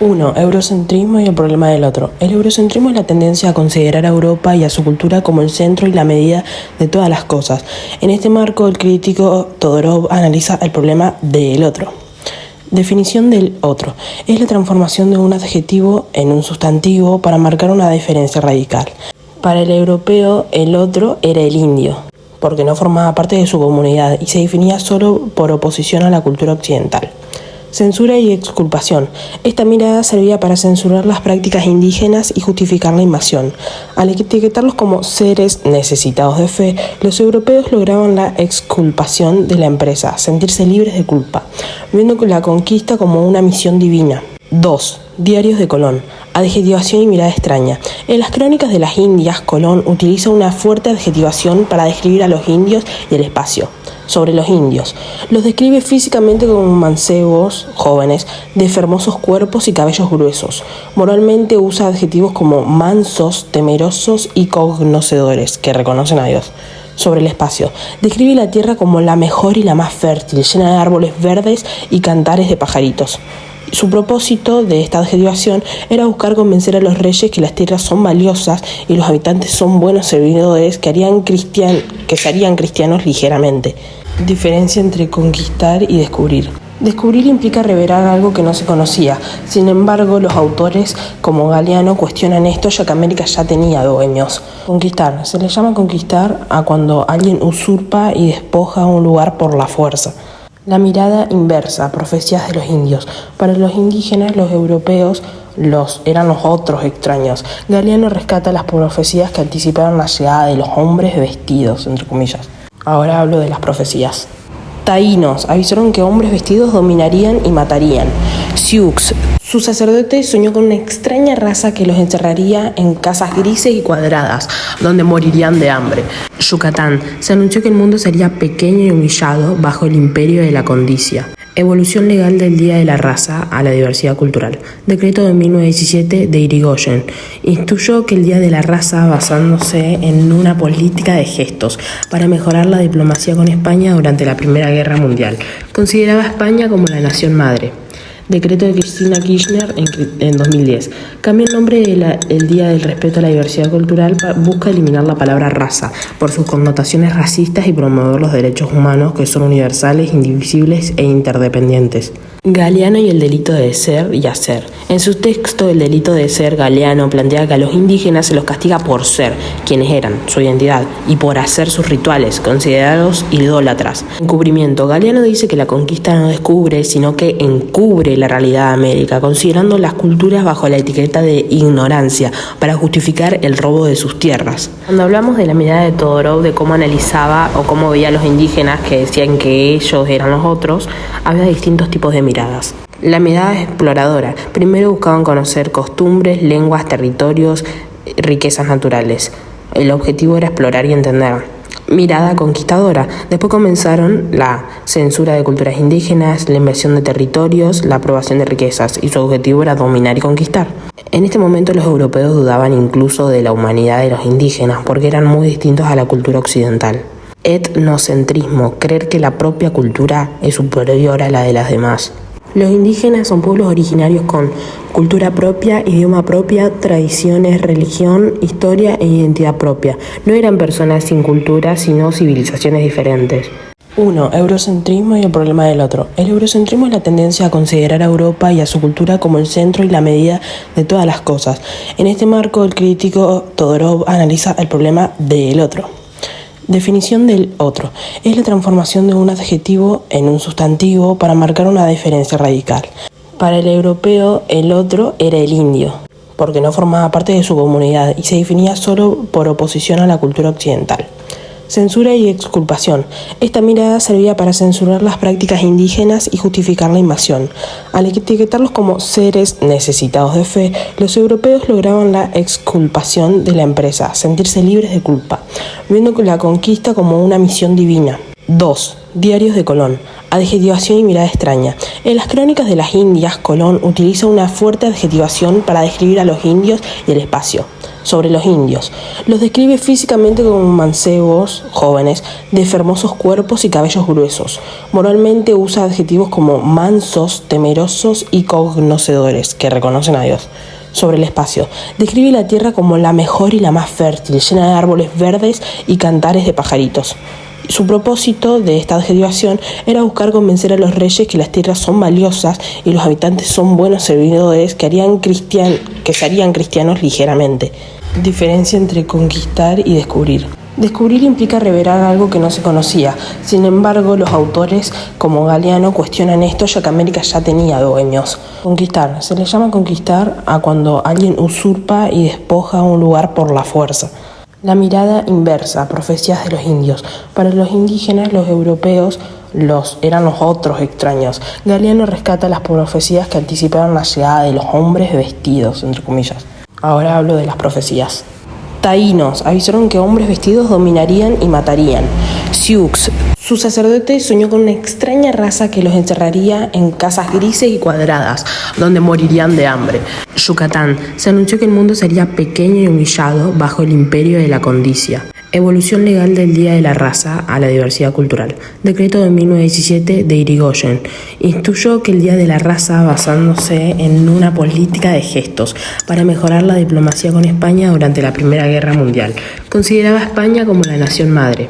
1. Eurocentrismo y el problema del otro. El eurocentrismo es la tendencia a considerar a Europa y a su cultura como el centro y la medida de todas las cosas. En este marco, el crítico Todorov analiza el problema del otro. Definición del otro. Es la transformación de un adjetivo en un sustantivo para marcar una diferencia radical. Para el europeo, el otro era el indio, porque no formaba parte de su comunidad y se definía solo por oposición a la cultura occidental. Censura y exculpación. Esta mirada servía para censurar las prácticas indígenas y justificar la invasión. Al etiquetarlos como seres necesitados de fe, los europeos lograban la exculpación de la empresa, sentirse libres de culpa, viendo la conquista como una misión divina. 2. Diarios de Colón. Adjetivación y mirada extraña. En las crónicas de las Indias, Colón utiliza una fuerte adjetivación para describir a los indios y el espacio. Sobre los indios, los describe físicamente como mancebos, jóvenes, de hermosos cuerpos y cabellos gruesos. Moralmente usa adjetivos como mansos, temerosos y conocedores, que reconocen a Dios. Sobre el espacio, describe la tierra como la mejor y la más fértil, llena de árboles verdes y cantares de pajaritos. Su propósito de esta adjetivación era buscar convencer a los reyes que las tierras son valiosas y los habitantes son buenos servidores que se harían cristianos ligeramente. Diferencia entre conquistar y descubrir. Descubrir implica revelar algo que no se conocía. Sin embargo, los autores como Galeano cuestionan esto, ya que América ya tenía dueños. Conquistar. Se le llama conquistar a cuando alguien usurpa y despoja un lugar por la fuerza. La mirada inversa, profecías de los indios. Para los indígenas, los europeos eran los otros extraños. Galeano rescata las profecías que anticiparon la llegada de los hombres vestidos, entre comillas. Ahora hablo de las profecías. Taínos avisaron que hombres vestidos dominarían y matarían. Sioux, su sacerdote soñó con una extraña raza que los encerraría en casas grises y cuadradas, donde morirían de hambre. Yucatán, se anunció que el mundo sería pequeño y humillado bajo el imperio de la condicia. Evolución legal del Día de la Raza a la diversidad cultural. Decreto de 1917 de Irigoyen. Instituyó que el Día de la Raza basándose en una política de gestos para mejorar la diplomacia con España durante la Primera Guerra Mundial. Consideraba a España como la nación madre. Decreto de Cristina Kirchner en 2010. Cambia el nombre del Día del Respeto a la Diversidad Cultural, busca eliminar la palabra raza por sus connotaciones racistas y promover los derechos humanos que son universales, indivisibles e interdependientes. Galeano y el delito de ser y hacer. En su texto El delito de ser, Galeano plantea que a los indígenas se los castiga por ser quienes eran, su identidad, y por hacer sus rituales, considerados idólatras. Encubrimiento. Galeano dice que la conquista no descubre, sino que encubre la realidad de América, considerando las culturas bajo la etiqueta de ignorancia para justificar el robo de sus tierras. Cuando hablamos de la mirada de Todorov, de cómo analizaba o cómo veía a los indígenas que decían que ellos eran los otros, había distintos tipos de miradas. La mirada exploradora. Primero buscaban conocer costumbres, lenguas, territorios, riquezas naturales. El objetivo era explorar y entender. Mirada conquistadora. Después comenzaron la censura de culturas indígenas, la invasión de territorios, la aprobación de riquezas, y su objetivo era dominar y conquistar. En este momento los europeos dudaban incluso de la humanidad de los indígenas porque eran muy distintos a la cultura occidental. Etnocentrismo, creer que la propia cultura es superior a la de las demás. Los indígenas son pueblos originarios con cultura propia, idioma propia, tradiciones, religión, historia e identidad propia. No eran personas sin cultura, sino civilizaciones diferentes. 1. Eurocentrismo y el problema del otro. El eurocentrismo es la tendencia a considerar a Europa y a su cultura como el centro y la medida de todas las cosas. En este marco, el crítico Todorov analiza el problema del otro. Definición del otro. Es la transformación de un adjetivo en un sustantivo para marcar una diferencia radical. Para el europeo, el otro era el indio, porque no formaba parte de su comunidad y se definía solo por oposición a la cultura occidental. Censura y exculpación. Esta mirada servía para censurar las prácticas indígenas y justificar la invasión. Al etiquetarlos como seres necesitados de fe, los europeos lograban la exculpación de la empresa, sentirse libres de culpa, viendo la conquista como una misión divina. 2. Diarios de Colón. Adjetivación y mirada extraña. En las crónicas de las Indias, Colón utiliza una fuerte adjetivación para describir a los indios y el espacio. Sobre los indios. Los describe físicamente como mancebos, jóvenes, de hermosos cuerpos y cabellos gruesos. Moralmente usa adjetivos como mansos, temerosos y conocedores, que reconocen a Dios. Sobre el espacio. Describe la tierra como la mejor y la más fértil, llena de árboles verdes y cantares de pajaritos. Su propósito de esta adjetivación era buscar convencer a los reyes que las tierras son valiosas y los habitantes son buenos servidores que se harían cristianos ligeramente. Diferencia entre conquistar y descubrir. Descubrir implica revelar algo que no se conocía. Sin embargo, los autores como Galeano cuestionan esto, ya que América ya tenía dueños. Conquistar. Se le llama conquistar a cuando alguien usurpa y despoja un lugar por la fuerza. La mirada inversa, profecías de los indios. Para los indígenas, los europeos eran los otros extraños. Galeano rescata las profecías que anticiparon la llegada de los hombres vestidos, entre comillas. Ahora hablo de las profecías. Taínos avisaron que hombres vestidos dominarían y matarían. Sioux, su sacerdote soñó con una extraña raza que los encerraría en casas grises y cuadradas, donde morirían de hambre. Yucatán, se anunció que el mundo sería pequeño y humillado bajo el imperio de la condicia. Evolución legal del Día de la Raza a la diversidad cultural. Decreto de 1917 de Irigoyen. Instituyó que el Día de la Raza, basándose en una política de gestos para mejorar la diplomacia con España durante la Primera Guerra Mundial. Consideraba a España como la nación madre.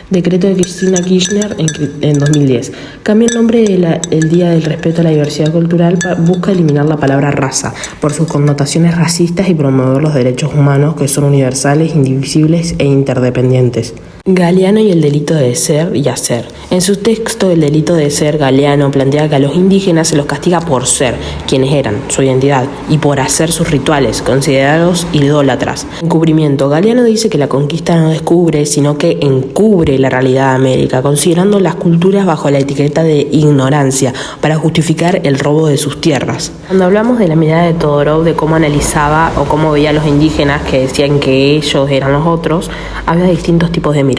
Decreto de Cristina Kirchner en 2010. Cambia el nombre del Día del Respeto a la Diversidad Cultural, busca eliminar la palabra raza por sus connotaciones racistas y promover los derechos humanos que son universales, indivisibles e interdependientes. Galeano y el delito de ser y hacer. En su texto El delito de ser, Galeano plantea que a los indígenas se los castiga por ser quienes eran, su identidad, y por hacer sus rituales, considerados idólatras. Encubrimiento. Galeano dice que la conquista no descubre, sino que encubre la realidad de América, considerando las culturas bajo la etiqueta de ignorancia para justificar el robo de sus tierras. Cuando hablamos de la mirada de Todorov, de cómo analizaba o cómo veía a los indígenas que decían que ellos eran los otros, había distintos tipos de miradas.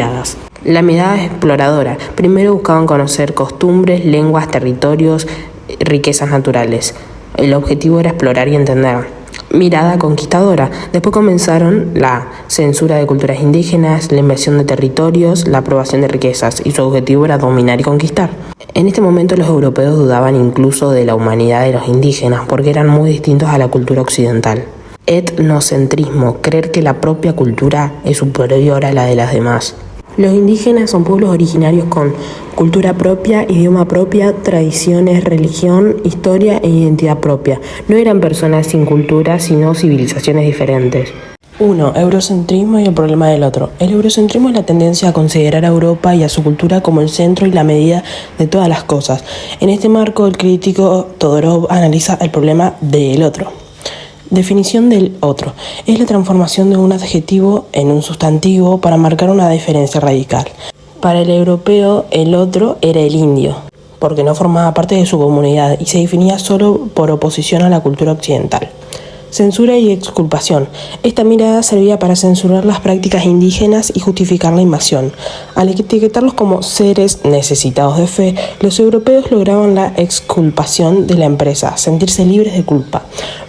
La mirada exploradora. Primero buscaban conocer costumbres, lenguas, territorios, riquezas naturales. El objetivo era explorar y entender. Mirada conquistadora. Después comenzaron la censura de culturas indígenas, la invasión de territorios, la aprobación de riquezas, y su objetivo era dominar y conquistar. En este momento los europeos dudaban incluso de la humanidad de los indígenas porque eran muy distintos a la cultura occidental. Etnocentrismo. Creer que la propia cultura es superior a la de las demás. Los indígenas son pueblos originarios con cultura propia, idioma propia, tradiciones, religión, historia e identidad propia. No eran personas sin cultura, sino civilizaciones diferentes. 1. Eurocentrismo y el problema del otro. El eurocentrismo es la tendencia a considerar a Europa y a su cultura como el centro y la medida de todas las cosas. En este marco, el crítico Todorov analiza el problema del otro. Definición del otro. Es la transformación de un adjetivo en un sustantivo para marcar una diferencia radical. Para el europeo, el otro era el indio, porque no formaba parte de su comunidad y se definía solo por oposición a la cultura occidental. Censura y exculpación. Esta mirada servía para censurar las prácticas indígenas y justificar la invasión. Al etiquetarlos como seres necesitados de fe, los europeos lograban la exculpación de la empresa, sentirse libres de culpa,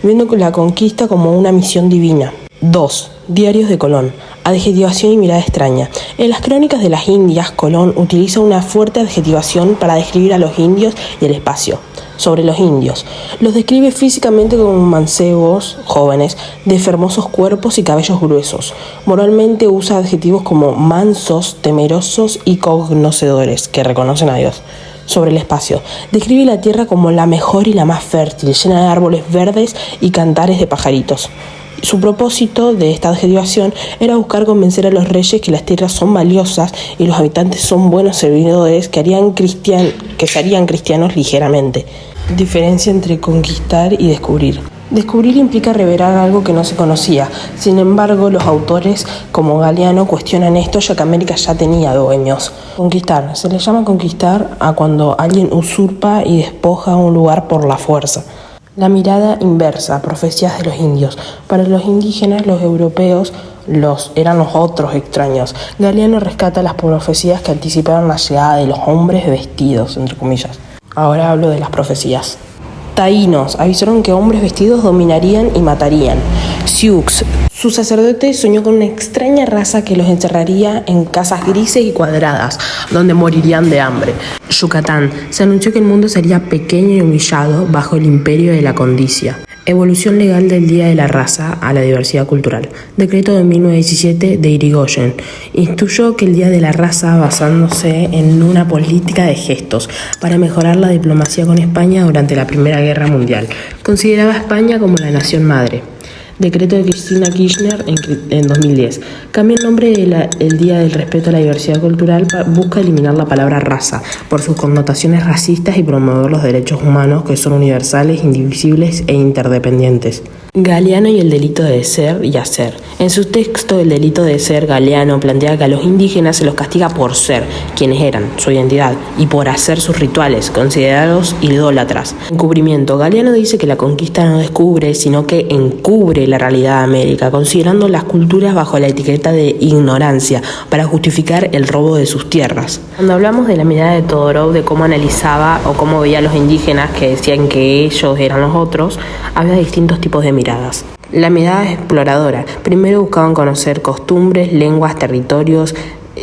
viendo la conquista como una misión divina. 2. Diarios de Colón. Adjetivación y mirada extraña. En las crónicas de las Indias, Colón utiliza una fuerte adjetivación para describir a los indios y el espacio. Sobre los indios. Los describe físicamente como mancebos, jóvenes, de hermosos cuerpos y cabellos gruesos. Moralmente usa adjetivos como mansos, temerosos y conocedores, que reconocen a Dios. Sobre el espacio. Describe la tierra como la mejor y la más fértil, llena de árboles verdes y cantares de pajaritos. Su propósito de esta adjetivación era buscar convencer a los reyes que las tierras son valiosas y los habitantes son buenos servidores que se harían cristianos ligeramente. Diferencia entre conquistar y descubrir. Descubrir implica revelar algo que no se conocía. Sin embargo, los autores como Galeano cuestionan esto, ya que América ya tenía dueños. Conquistar. Se le llama conquistar a cuando alguien usurpa y despoja un lugar por la fuerza. La mirada inversa, profecías de los indios. Para los indígenas, los europeos eran los otros extraños. Galeano rescata las profecías que anticiparon la llegada de los hombres vestidos, entre comillas. Ahora hablo de las profecías. Taínos avisaron que hombres vestidos dominarían y matarían. Sioux, su sacerdote soñó con una extraña raza que los encerraría en casas grises y cuadradas, donde morirían de hambre. Yucatán, se anunció que el mundo sería pequeño y humillado bajo el imperio de la condicia. Evolución legal del Día de la Raza a la Diversidad Cultural. Decreto de 1917 de Irigoyen. Instituyó que el Día de la Raza, basándose en una política de gestos para mejorar la diplomacia con España durante la Primera Guerra Mundial. Consideraba a España como la nación madre. Decreto de Cristina Kirchner en 2010. Cambia el nombre del Día del Respeto a la Diversidad Cultural, busca eliminar la palabra raza por sus connotaciones racistas y promover los derechos humanos que son universales, indivisibles e interdependientes. Galeano y el delito de ser y hacer. En su texto El delito de ser, Galeano plantea que a los indígenas se los castiga por ser quienes eran, su identidad, y por hacer sus rituales, considerados idólatras. Encubrimiento. Galeano dice que la conquista no descubre, sino que encubre la realidad de América, considerando las culturas bajo la etiqueta de ignorancia para justificar el robo de sus tierras. Cuando hablamos de la mirada de Todorov, de cómo analizaba o cómo veía a los indígenas que decían que ellos eran los otros, había distintos tipos de miradas. La mirada exploradora. Primero buscaban conocer costumbres, lenguas, territorios,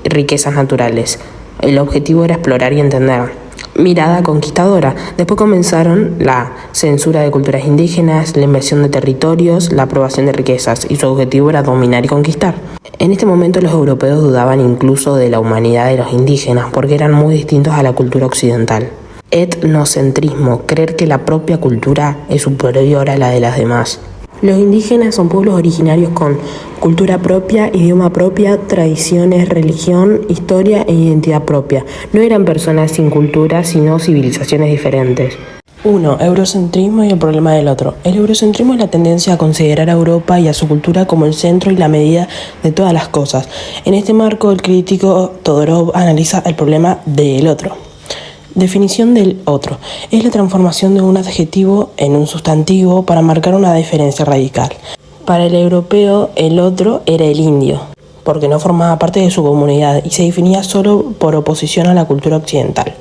riquezas naturales. El objetivo era explorar y entender. Mirada conquistadora. Después comenzaron la censura de culturas indígenas, la invasión de territorios, la aprobación de riquezas, y su objetivo era dominar y conquistar. En este momento los europeos dudaban incluso de la humanidad de los indígenas porque eran muy distintos a la cultura occidental. Etnocentrismo, creer que la propia cultura es superior a la de las demás. Los indígenas son pueblos originarios con cultura propia, idioma propia, tradiciones, religión, historia e identidad propia. No eran personas sin cultura, sino civilizaciones diferentes. 1. Eurocentrismo y el problema del otro. El eurocentrismo es la tendencia a considerar a Europa y a su cultura como el centro y la medida de todas las cosas. En este marco, el crítico Todorov analiza el problema del otro. Definición del otro. Es la transformación de un adjetivo en un sustantivo para marcar una diferencia radical. Para el europeo, el otro era el indio, porque no formaba parte de su comunidad y se definía solo por oposición a la cultura occidental.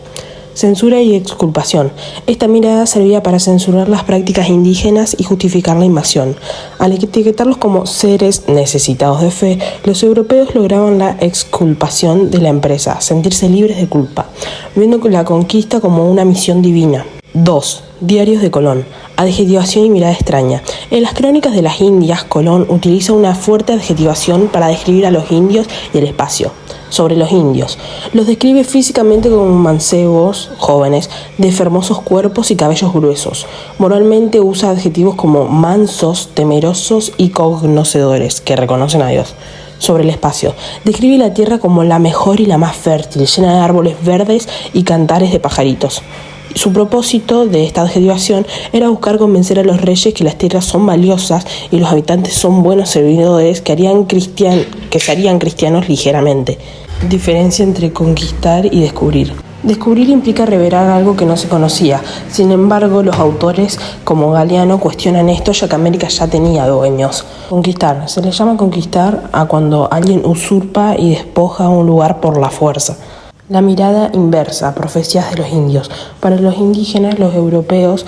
Censura y exculpación. Esta mirada servía para censurar las prácticas indígenas y justificar la invasión. Al etiquetarlos como seres necesitados de fe, los europeos lograban la exculpación de la empresa, sentirse libres de culpa, viendo la conquista como una misión divina. 2. Diarios de Colón. Adjetivación y mirada extraña. En las crónicas de las Indias, Colón utiliza una fuerte adjetivación para describir a los indios y el espacio. Sobre los indios. Los describe físicamente como mancebos, jóvenes, de hermosos cuerpos y cabellos gruesos. Moralmente usa adjetivos como mansos, temerosos y conocedores, que reconocen a Dios. Sobre el espacio. Describe la tierra como la mejor y la más fértil, llena de árboles verdes y cantares de pajaritos. Su propósito de esta adjetivación era buscar convencer a los reyes que las tierras son valiosas y los habitantes son buenos servidores que se harían cristianos ligeramente. Diferencia entre conquistar y descubrir. Descubrir implica revelar algo que no se conocía. Sin embargo, los autores como Galeano cuestionan esto, ya que América ya tenía dueños. Conquistar. Se le llama conquistar a cuando alguien usurpa y despoja un lugar por la fuerza. La mirada inversa, profecías de los indios. Para los indígenas, los europeos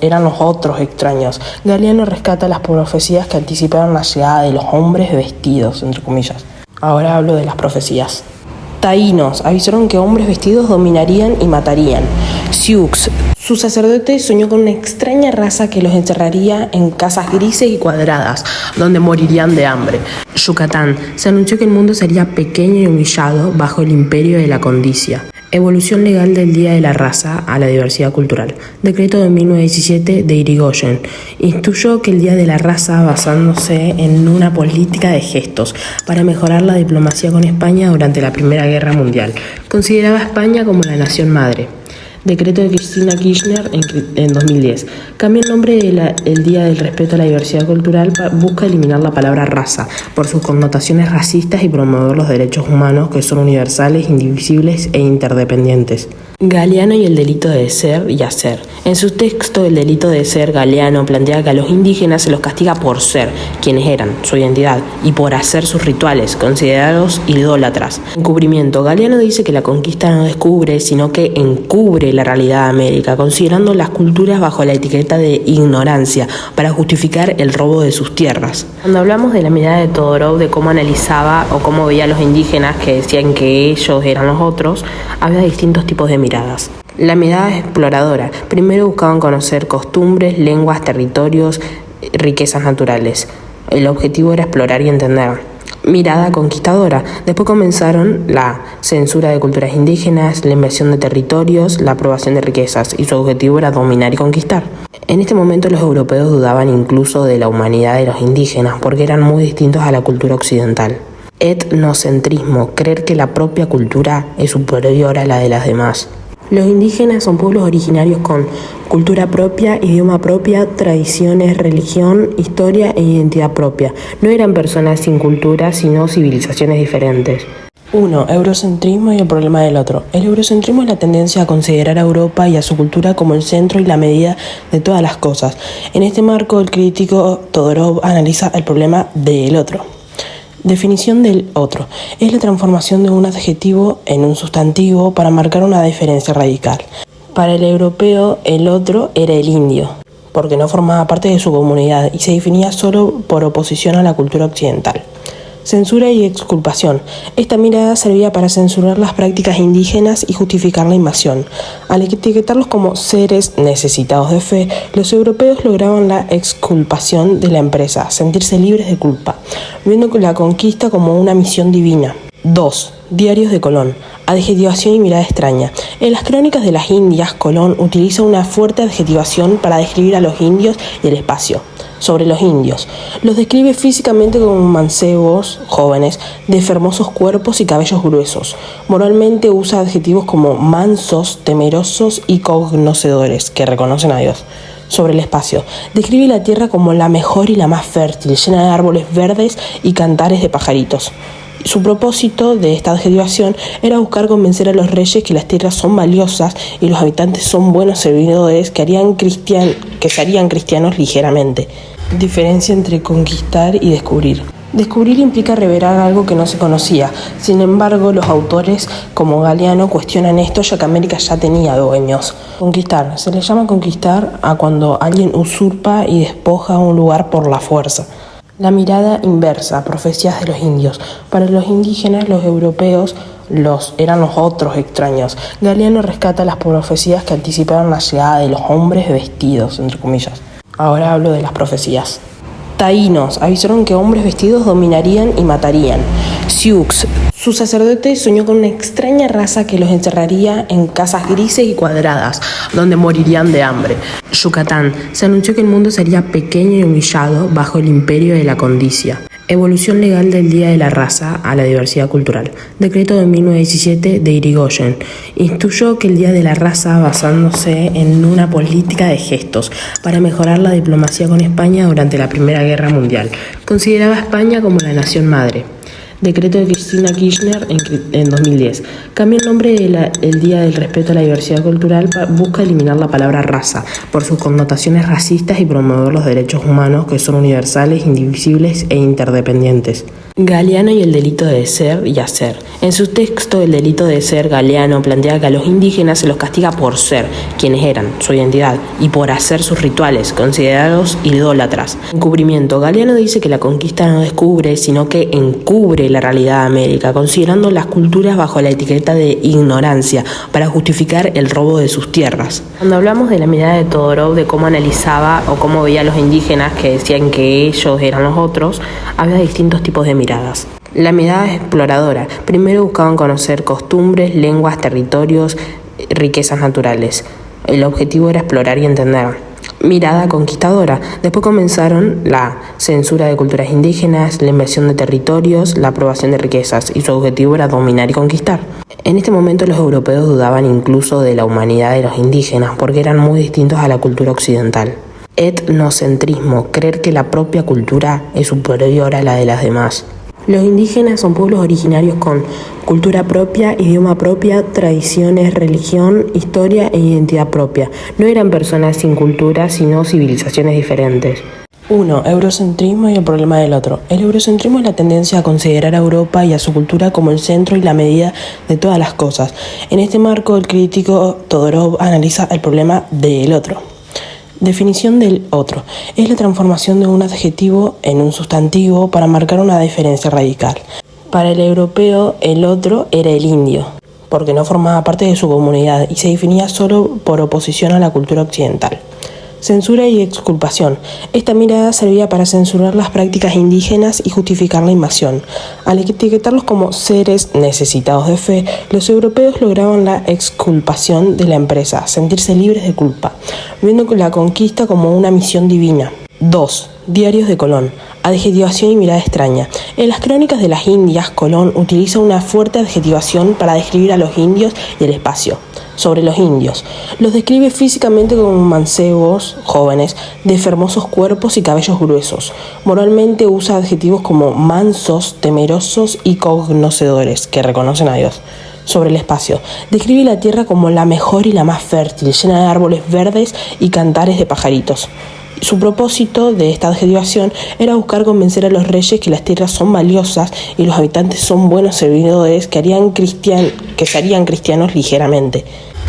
eran los otros extraños. Galeano rescata las profecías que anticiparon la llegada de los hombres vestidos, entre comillas. Ahora hablo de las profecías. Taínos avisaron que hombres vestidos dominarían y matarían. Sioux, su sacerdote soñó con una extraña raza que los encerraría en casas grises y cuadradas, donde morirían de hambre. Yucatán, se anunció que el mundo sería pequeño y humillado bajo el imperio de la condicia. Evolución legal del Día de la Raza a la Diversidad Cultural. Decreto de 1917 de Irigoyen. Instituyó que el Día de la Raza, basándose en una política de gestos para mejorar la diplomacia con España durante la Primera Guerra Mundial. Consideraba a España como la nación madre. Decreto de Cristina Kirchner en 2010. Cambia el nombre del Día del Respeto a la Diversidad Cultural, busca eliminar la palabra raza por sus connotaciones racistas y promover los derechos humanos que son universales, indivisibles e interdependientes. Galeano y el delito de ser y hacer. En su texto, El delito de ser, Galeano plantea que a los indígenas se los castiga por ser quienes eran, su identidad, y por hacer sus rituales, considerados idólatras. Encubrimiento. Galeano dice que la conquista no descubre, sino que encubre la realidad de América, considerando las culturas bajo la etiqueta de ignorancia, para justificar el robo de sus tierras. Cuando hablamos de la mirada de Todorov, de cómo analizaba o cómo veía a los indígenas que decían que ellos eran los otros, había distintos tipos de miradas. La mirada exploradora. Primero buscaban conocer costumbres, lenguas, territorios, riquezas naturales. El objetivo era explorar y entender. Mirada conquistadora. Después comenzaron la censura de culturas indígenas, la invasión de territorios, la aprobación de riquezas, y su objetivo era dominar y conquistar. En este momento los europeos dudaban incluso de la humanidad de los indígenas porque eran muy distintos a la cultura occidental. Etnocentrismo, creer que la propia cultura es superior a la de las demás. Los indígenas son pueblos originarios con cultura propia, idioma propia, tradiciones, religión, historia e identidad propia. No eran personas sin cultura, sino civilizaciones diferentes. 1. Eurocentrismo y el problema del otro. El eurocentrismo es la tendencia a considerar a Europa y a su cultura como el centro y la medida de todas las cosas. En este marco, el crítico Todorov analiza el problema del otro. Definición del otro. Es la transformación de un adjetivo en un sustantivo para marcar una diferencia radical. Para el europeo, el otro era el indio, porque no formaba parte de su comunidad y se definía solo por oposición a la cultura occidental. Censura y exculpación. Esta mirada servía para censurar las prácticas indígenas y justificar la invasión. Al etiquetarlos como seres necesitados de fe, los europeos lograban la exculpación de la empresa, sentirse libres de culpa, viendo la conquista como una misión divina. 2. Diarios de Colón. Adjetivación y mirada extraña. En las crónicas de las Indias, Colón utiliza una fuerte adjetivación para describir a los indios y el espacio. Sobre los indios. Los describe físicamente como mancebos, jóvenes, de hermosos cuerpos y cabellos gruesos. Moralmente usa adjetivos como mansos, temerosos y conocedores, que reconocen a Dios. Sobre el espacio. Describe la tierra como la mejor y la más fértil, llena de árboles verdes y cantares de pajaritos. Su propósito de esta adjetivación era buscar convencer a los reyes que las tierras son valiosas y los habitantes son buenos servidores que se harían cristianos ligeramente. Diferencia entre conquistar y descubrir. Descubrir implica revelar algo que no se conocía. Sin embargo, los autores como Galeano cuestionan esto, ya que América ya tenía dueños. Conquistar. Se le llama conquistar a cuando alguien usurpa y despoja un lugar por la fuerza. La mirada inversa, profecías de los indios. Para los indígenas, los europeos eran los otros extraños. Galeano rescata las profecías que anticiparon la llegada de los hombres vestidos, entre comillas. Ahora hablo de las profecías. Taínos avisaron que hombres vestidos dominarían y matarían. Sioux, su sacerdote soñó con una extraña raza que los encerraría en casas grises y cuadradas, donde morirían de hambre. Yucatán, se anunció que el mundo sería pequeño y humillado bajo el imperio de la condicia. Evolución legal del Día de la Raza a la diversidad cultural. Decreto de 1917 de Irigoyen. Instituyó que el Día de la Raza, basándose en una política de gestos para mejorar la diplomacia con España durante la Primera Guerra Mundial. Consideraba a España como la nación madre. Decreto de Cristina Kirchner en 2010. Cambia el nombre del Día del Respeto a la Diversidad Cultural, busca eliminar la palabra raza por sus connotaciones racistas y promover los derechos humanos que son universales, indivisibles e interdependientes. Galeano y el delito de ser y hacer. En su texto, El delito de ser, Galeano plantea que a los indígenas se los castiga por ser quienes eran, su identidad, y por hacer sus rituales, considerados idólatras. Encubrimiento. Galeano dice que la conquista no descubre, sino que encubre la realidad de América, considerando las culturas bajo la etiqueta de ignorancia, para justificar el robo de sus tierras. Cuando hablamos de la mirada de Todorov, de cómo analizaba o cómo veía a los indígenas que decían que ellos eran los otros, había distintos tipos de miradas. La mirada exploradora. Primero buscaban conocer costumbres, lenguas, territorios, riquezas naturales. El objetivo era explorar y entender. Mirada conquistadora. Después comenzaron la censura de culturas indígenas, la invasión de territorios, la aprobación de riquezas, y su objetivo era dominar y conquistar. En este momento los europeos dudaban incluso de la humanidad de los indígenas porque eran muy distintos a la cultura occidental. Etnocentrismo, creer que la propia cultura es superior a la de las demás. Los indígenas son pueblos originarios con cultura propia, idioma propia, tradiciones, religión, historia e identidad propia. No eran personas sin cultura, sino civilizaciones diferentes. 1. Eurocentrismo y el problema del otro. El eurocentrismo es la tendencia a considerar a Europa y a su cultura como el centro y la medida de todas las cosas. En este marco, el crítico Todorov analiza el problema del otro. Definición del otro. Es la transformación de un adjetivo en un sustantivo para marcar una diferencia radical. Para el europeo, el otro era el indio, porque no formaba parte de su comunidad y se definía solo por oposición a la cultura occidental. Censura y exculpación. Esta mirada servía para censurar las prácticas indígenas y justificar la invasión. Al etiquetarlos como seres necesitados de fe, los europeos lograban la exculpación de la empresa, sentirse libres de culpa, viendo la conquista como una misión divina. 2. Diarios de Colón. Adjetivación y mirada extraña. En las crónicas de las Indias, Colón utiliza una fuerte adjetivación para describir a los indios y el espacio. Sobre los indios. Los describe físicamente como mancebos, jóvenes, de hermosos cuerpos y cabellos gruesos. Moralmente usa adjetivos como mansos, temerosos y conocedores, que reconocen a Dios. Sobre el espacio. Describe la tierra como la mejor y la más fértil, llena de árboles verdes y cantares de pajaritos. Su propósito de esta adjetivación era buscar convencer a los reyes que las tierras son valiosas y los habitantes son buenos servidores que se harían cristianos ligeramente.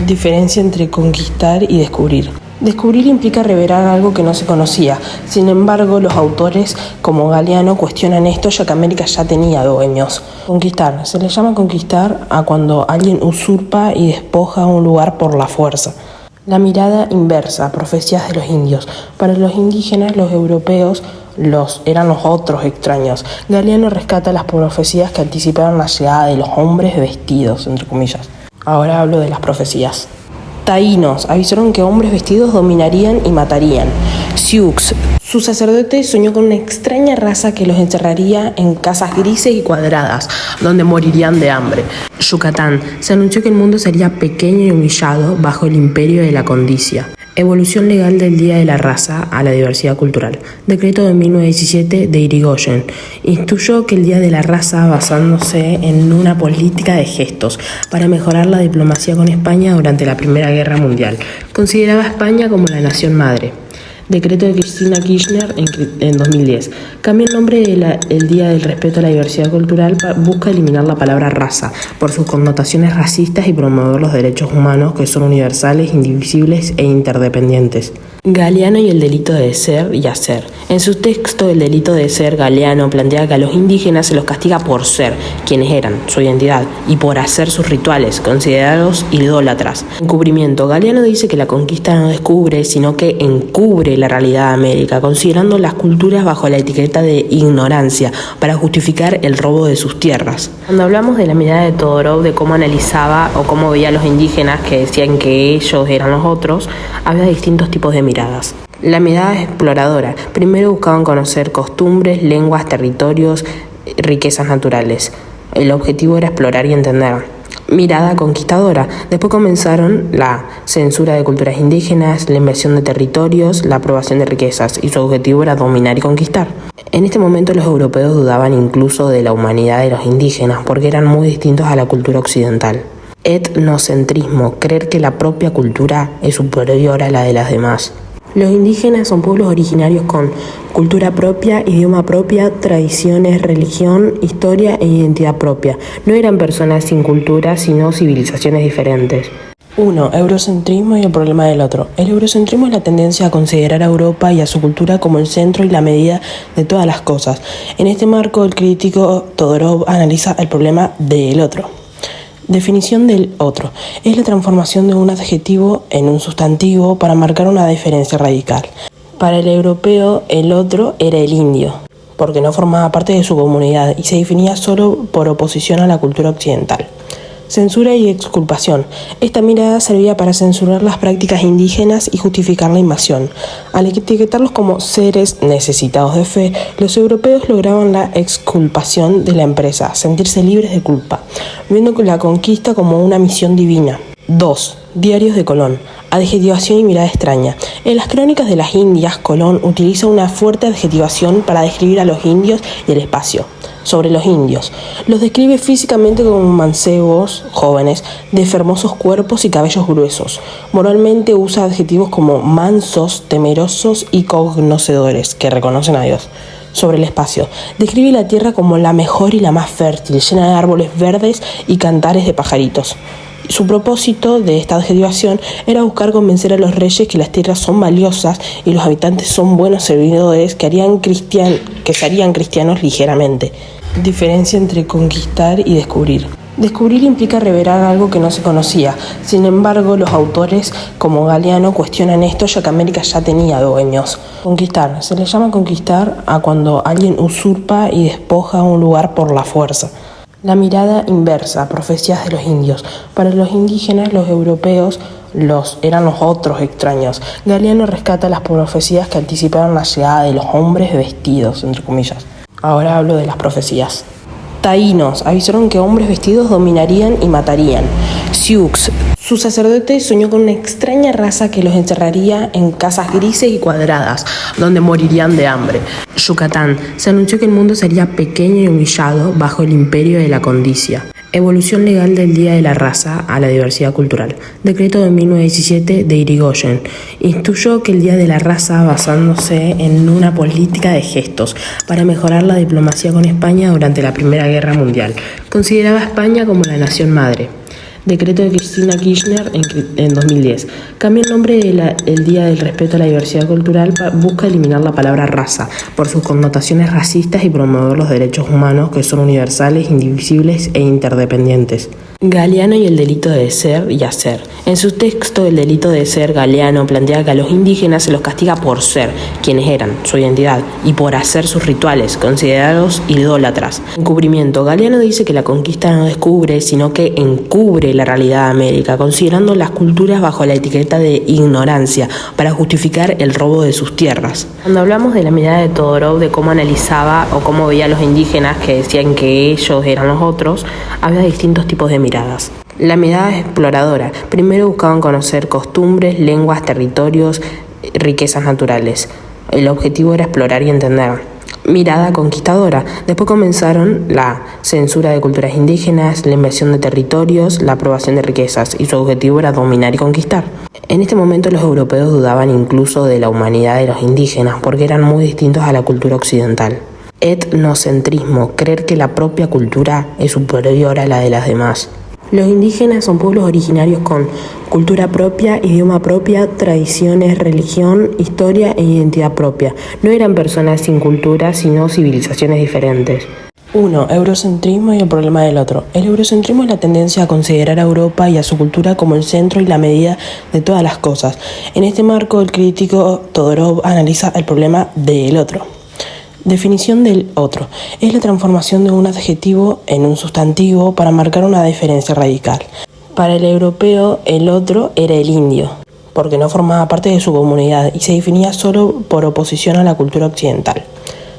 Diferencia entre conquistar y descubrir. Descubrir implica revelar algo que no se conocía. Sin embargo, los autores como Galeano cuestionan esto, ya que América ya tenía dueños. Conquistar. Se le llama conquistar a cuando alguien usurpa y despoja un lugar por la fuerza. La mirada inversa, profecías de los indios. Para los indígenas, los europeos eran los otros extraños. Galeano rescata las profecías que anticiparon la llegada de los hombres vestidos, entre comillas. Ahora hablo de las profecías. Taínos avisaron que hombres vestidos dominarían y matarían. Sioux, su sacerdote soñó con una extraña raza que los encerraría en casas grises y cuadradas, donde morirían de hambre. Yucatán, se anunció que el mundo sería pequeño y humillado bajo el imperio de la codicia. Evolución legal del Día de la Raza a la diversidad cultural. Decreto de 1917 de Irigoyen. Instituyó que el Día de la Raza, basándose en una política de gestos para mejorar la diplomacia con España durante la Primera Guerra Mundial. Consideraba a España como la nación madre. Decreto de Cristina Kirchner en 2010. Cambia el nombre del Día del Respeto a la Diversidad Cultural, busca eliminar la palabra raza por sus connotaciones racistas y promover los derechos humanos que son universales, indivisibles e interdependientes. Galeano y el delito de ser y hacer. En su texto El delito de ser, Galeano plantea que a los indígenas se los castiga por ser quienes eran, su identidad, y por hacer sus rituales, considerados idólatras. Encubrimiento. Galeano dice que la conquista no descubre, sino que encubre la realidad de América, considerando las culturas bajo la etiqueta de ignorancia para justificar el robo de sus tierras. Cuando hablamos de la mirada de Todorov, de cómo analizaba o cómo veía a los indígenas que decían que ellos eran los otros, había distintos tipos de miradas. La mirada exploradora. Primero buscaban conocer costumbres, lenguas, territorios, riquezas naturales. El objetivo era explorar y entender. Mirada conquistadora. Después comenzaron la censura de culturas indígenas, la invasión de territorios, la aprobación de riquezas, y su objetivo era dominar y conquistar. En este momento los europeos dudaban incluso de la humanidad de los indígenas porque eran muy distintos a la cultura occidental. Etnocentrismo, creer que la propia cultura es superior a la de las demás. Los indígenas son pueblos originarios con cultura propia, idioma propia, tradiciones, religión, historia e identidad propia. No eran personas sin cultura, sino civilizaciones diferentes. 1. Eurocentrismo y el problema del otro. El eurocentrismo es la tendencia a considerar a Europa y a su cultura como el centro y la medida de todas las cosas. En este marco, el crítico Todorov analiza el problema del otro. Definición del otro. Es la transformación de un adjetivo en un sustantivo para marcar una diferencia radical. Para el europeo, el otro era el indio, porque no formaba parte de su comunidad y se definía solo por oposición a la cultura occidental. Censura y exculpación. Esta mirada servía para censurar las prácticas indígenas y justificar la invasión. Al etiquetarlos como seres necesitados de fe, los europeos lograban la exculpación de la empresa, sentirse libres de culpa, viendo la conquista como una misión divina. 2. Diarios de Colón. Adjetivación y mirada extraña. En las crónicas de las Indias, Colón utiliza una fuerte adjetivación para describir a los indios y el espacio. Sobre los indios, los describe físicamente como mancebos, jóvenes, de hermosos cuerpos y cabellos gruesos. Moralmente usa adjetivos como mansos, temerosos y conocedores, que reconocen a Dios. Sobre el espacio, describe la tierra como la mejor y la más fértil, llena de árboles verdes y cantares de pajaritos. Su propósito de esta adjetivación era buscar convencer a los reyes que las tierras son valiosas y los habitantes son buenos servidores que se harían cristianos ligeramente. Diferencia entre conquistar y descubrir. Descubrir implica revelar algo que no se conocía. Sin embargo, los autores como Galeano cuestionan esto, ya que América ya tenía dueños. Conquistar. Se le llama conquistar a cuando alguien usurpa y despoja un lugar por la fuerza. La mirada inversa, profecías de los indios. Para los indígenas, los europeos eran los otros extraños. Galeano rescata las profecías que anticiparon la llegada de los hombres vestidos, entre comillas. Ahora hablo de las profecías. Taínos avisaron que hombres vestidos dominarían y matarían. Sioux, su sacerdote soñó con una extraña raza que los encerraría en casas grises y cuadradas, donde morirían de hambre. Yucatán, se anunció que el mundo sería pequeño y humillado bajo el imperio de la condicia. Evolución legal del Día de la Raza a la diversidad cultural. Decreto de 1917 de Irigoyen. Instituyó que el Día de la Raza, basándose en una política de gestos para mejorar la diplomacia con España durante la Primera Guerra Mundial. Consideraba a España como la nación madre. Decreto de Cristina Kirchner en 2010. Cambia el nombre del Día del Respeto a la Diversidad Cultural, busca eliminar la palabra raza por sus connotaciones racistas y promover los derechos humanos que son universales, indivisibles e interdependientes. Galeano y el delito de ser y hacer. En su texto El delito de ser, Galeano plantea que a los indígenas se los castiga por ser quienes eran, su identidad, y por hacer sus rituales, considerados idólatras. Encubrimiento. Galeano dice que la conquista no descubre, sino que encubre la realidad de América, considerando las culturas bajo la etiqueta de ignorancia para justificar el robo de sus tierras. Cuando hablamos de la mirada de Todorov, de cómo analizaba o cómo veía a los indígenas que decían que ellos eran los otros, había distintos tipos de miradas. La mirada exploradora. Primero buscaban conocer costumbres, lenguas, territorios, riquezas naturales. El objetivo era explorar y entender. Mirada conquistadora. Después comenzaron la censura de culturas indígenas, la invasión de territorios, la aprobación de riquezas, y su objetivo era dominar y conquistar. En este momento los europeos dudaban incluso de la humanidad de los indígenas porque eran muy distintos a la cultura occidental. Etnocentrismo, creer que la propia cultura es superior a la de las demás. Los indígenas son pueblos originarios con cultura propia, idioma propia, tradiciones, religión, historia e identidad propia. No eran personas sin cultura, sino civilizaciones diferentes. 1. Eurocentrismo y el problema del otro. El eurocentrismo es la tendencia a considerar a Europa y a su cultura como el centro y la medida de todas las cosas. En este marco, el crítico Todorov analiza el problema del otro. Definición del otro. Es la transformación de un adjetivo en un sustantivo para marcar una diferencia radical. Para el europeo, el otro era el indio, porque no formaba parte de su comunidad y se definía solo por oposición a la cultura occidental.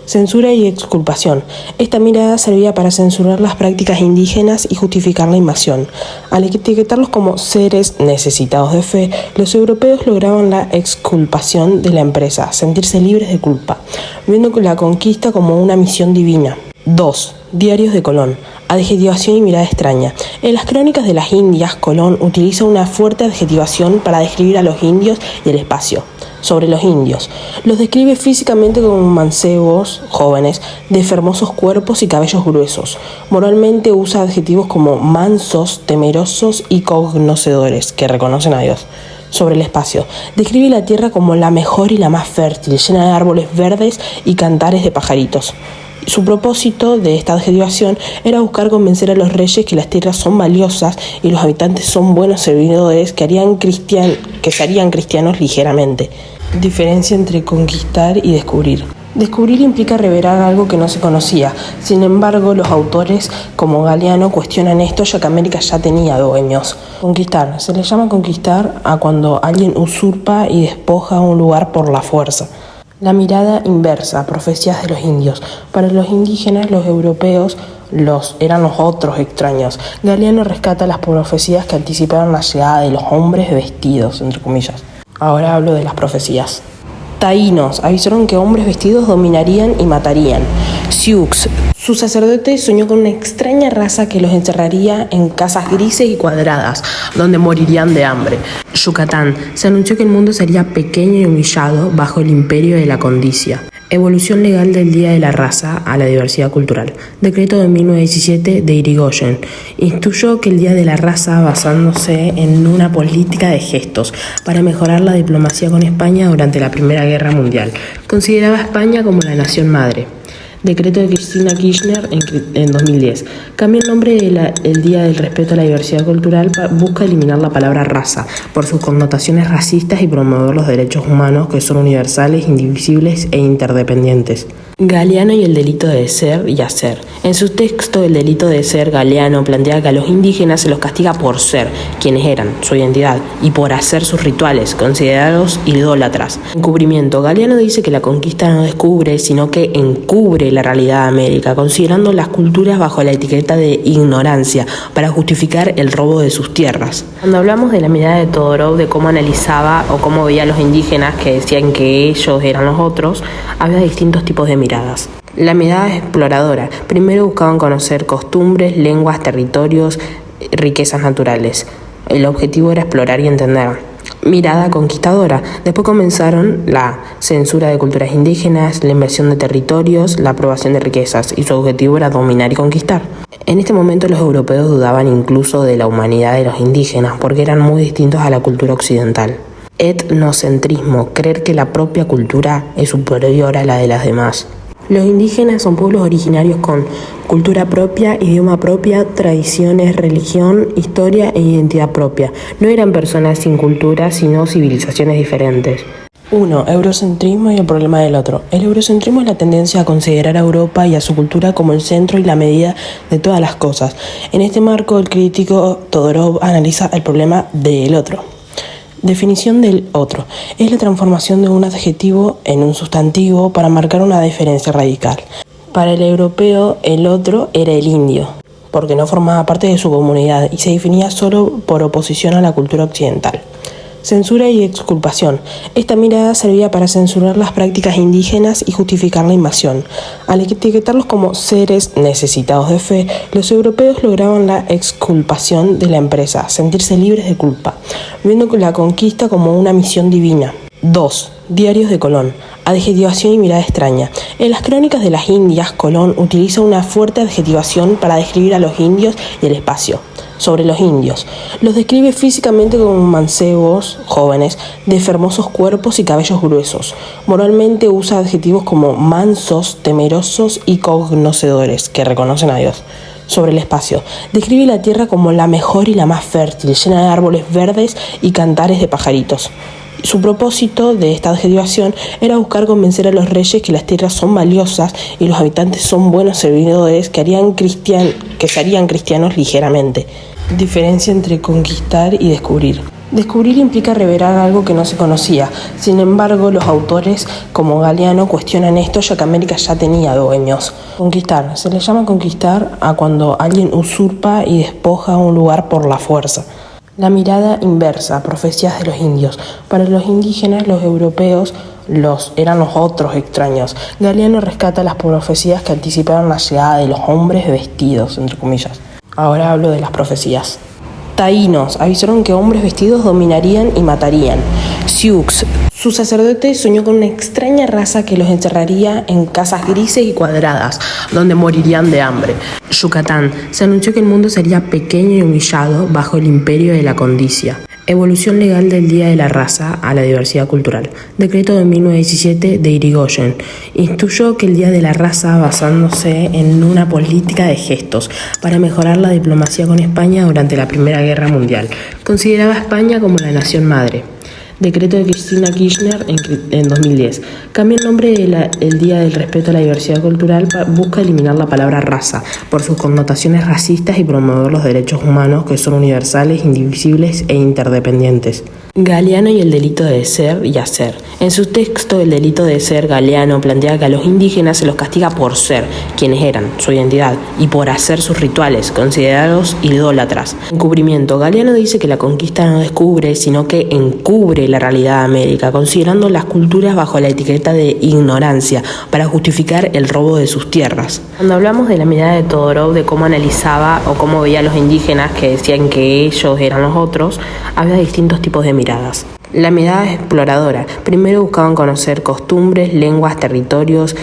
Censura y exculpación. Esta mirada servía para censurar las prácticas indígenas y justificar la invasión. Al etiquetarlos como seres necesitados de fe, los europeos lograban la exculpación de la empresa, sentirse libres de culpa, viendo la conquista como una misión divina. 2. Diarios de Colón. Adjetivación y mirada extraña. En las crónicas de las Indias, Colón utiliza una fuerte adjetivación para describir a los indios y el espacio. Sobre los indios, los describe físicamente como mancebos, jóvenes, de hermosos cuerpos y cabellos gruesos. Moralmente usa adjetivos como mansos, temerosos y conocedores, que reconocen a Dios. Sobre el espacio, describe la tierra como la mejor y la más fértil, llena de árboles verdes y cantares de pajaritos. Su propósito de esta adjetivación era buscar convencer a los reyes que las tierras son valiosas y los habitantes son buenos servidores que se harían cristianos ligeramente. Diferencia entre conquistar y descubrir. Descubrir implica revelar algo que no se conocía. Sin embargo, los autores como Galeano cuestionan esto, ya que América ya tenía dueños. Conquistar. Se le llama conquistar a cuando alguien usurpa y despoja un lugar por la fuerza. La mirada inversa, profecías de los indios. Para los indígenas, los europeos eran los otros extraños. Galeano rescata las profecías que anticiparon la llegada de los hombres vestidos, entre comillas. Ahora hablo de las profecías. Taínos avisaron que hombres vestidos dominarían y matarían. Sioux, su sacerdote soñó con una extraña raza que los encerraría en casas grises y cuadradas, donde morirían de hambre. Yucatán, se anunció que el mundo sería pequeño y humillado bajo el imperio de la condicia. Evolución legal del Día de la Raza a la diversidad cultural. Decreto de 1917 de Irigoyen. Instituyó que el Día de la Raza basándose en una política de gestos para mejorar la diplomacia con España durante la Primera Guerra Mundial. Consideraba a España como la nación madre. Decreto de Cristina Kirchner en 2010. Cambia el nombre del Día del Respeto a la Diversidad Cultural, busca eliminar la palabra raza por sus connotaciones racistas y promover los derechos humanos que son universales, indivisibles e interdependientes. Galeano y el delito de ser y hacer. En su texto El delito de ser, Galeano plantea que a los indígenas se los castiga por ser quienes eran, su identidad, y por hacer sus rituales, considerados idólatras. Encubrimiento. Galeano dice que la conquista no descubre, sino que encubre la realidad de América, considerando las culturas bajo la etiqueta de ignorancia para justificar el robo de sus tierras. Cuando hablamos de la mirada de Todorov, de cómo analizaba o cómo veía a los indígenas que decían que ellos eran los otros, había distintos tipos de miradas. La mirada exploradora. Primero buscaban conocer costumbres, lenguas, territorios, riquezas naturales. El objetivo era explorar y entender. Mirada conquistadora. Después comenzaron la censura de culturas indígenas, la invasión de territorios, la aprobación de riquezas, y su objetivo era dominar y conquistar. En este momento los europeos dudaban incluso de la humanidad de los indígenas porque eran muy distintos a la cultura occidental. Etnocentrismo. Creer que la propia cultura es superior a la de las demás. Los indígenas son pueblos originarios con cultura propia, idioma propia, tradiciones, religión, historia e identidad propia. No eran personas sin cultura, sino civilizaciones diferentes. 1. Eurocentrismo y el problema del otro. El eurocentrismo es la tendencia a considerar a Europa y a su cultura como el centro y la medida de todas las cosas. En este marco, el crítico Todorov analiza el problema del otro. Definición del otro. Es la transformación de un adjetivo en un sustantivo para marcar una diferencia radical. Para el europeo, el otro era el indio, porque no formaba parte de su comunidad y se definía solo por oposición a la cultura occidental. Censura y exculpación. Esta mirada servía para censurar las prácticas indígenas y justificar la invasión. Al etiquetarlos como seres necesitados de fe, los europeos lograban la exculpación de la empresa, sentirse libres de culpa, viendo la conquista como una misión divina. 2. Diarios de Colón. Adjetivación y mirada extraña. En las crónicas de las Indias, Colón utiliza una fuerte adjetivación para describir a los indios y el espacio. Sobre los indios. Los describe físicamente como mancebos, jóvenes, de hermosos cuerpos y cabellos gruesos. Moralmente usa adjetivos como mansos, temerosos y conocedores, que reconocen a Dios. Sobre el espacio. Describe la tierra como la mejor y la más fértil, llena de árboles verdes y cantares de pajaritos. Su propósito de esta adjetivación era buscar convencer a los reyes que las tierras son valiosas y los habitantes son buenos servidores que se harían cristianos ligeramente. Diferencia entre conquistar y descubrir. Descubrir implica revelar algo que no se conocía. Sin embargo, los autores como Galeano cuestionan esto, ya que América ya tenía dueños. Conquistar. Se le llama conquistar a cuando alguien usurpa y despoja un lugar por la fuerza. La mirada inversa, profecías de los indios. Para los indígenas, los europeos eran los otros extraños. Galeano rescata las profecías que anticiparon la llegada de los hombres vestidos, entre comillas. Ahora hablo de las profecías. Taínos avisaron que hombres vestidos dominarían y matarían. Sioux, su sacerdote soñó con una extraña raza que los encerraría en casas grises y cuadradas, donde morirían de hambre. Yucatán, se anunció que el mundo sería pequeño y humillado bajo el imperio de la condicia. Evolución legal del Día de la Raza a la diversidad cultural. Decreto de 1917 de Irigoyen. Instituyó que el Día de la Raza basándose en una política de gestos para mejorar la diplomacia con España durante la Primera Guerra Mundial. Consideraba a España como la nación madre. Decreto de Cristina Kirchner en 2010. Cambia el nombre del Día del Respeto a la Diversidad Cultural, busca eliminar la palabra raza por sus connotaciones racistas y promover los derechos humanos que son universales, indivisibles e interdependientes. Galeano y el delito de ser y hacer. En su texto, El delito de ser, Galeano plantea que a los indígenas se los castiga por ser, quienes eran, su identidad, y por hacer sus rituales, considerados idólatras. Encubrimiento. Galeano dice que la conquista no descubre, sino que encubre la realidad de América, considerando las culturas bajo la etiqueta de ignorancia, para justificar el robo de sus tierras. Cuando hablamos de la mirada de Todorov, de cómo analizaba o cómo veía a los indígenas que decían que ellos eran los otros, había distintos tipos de miradas. La mirada exploradora. Primero buscaban conocer costumbres, lenguas, territorios,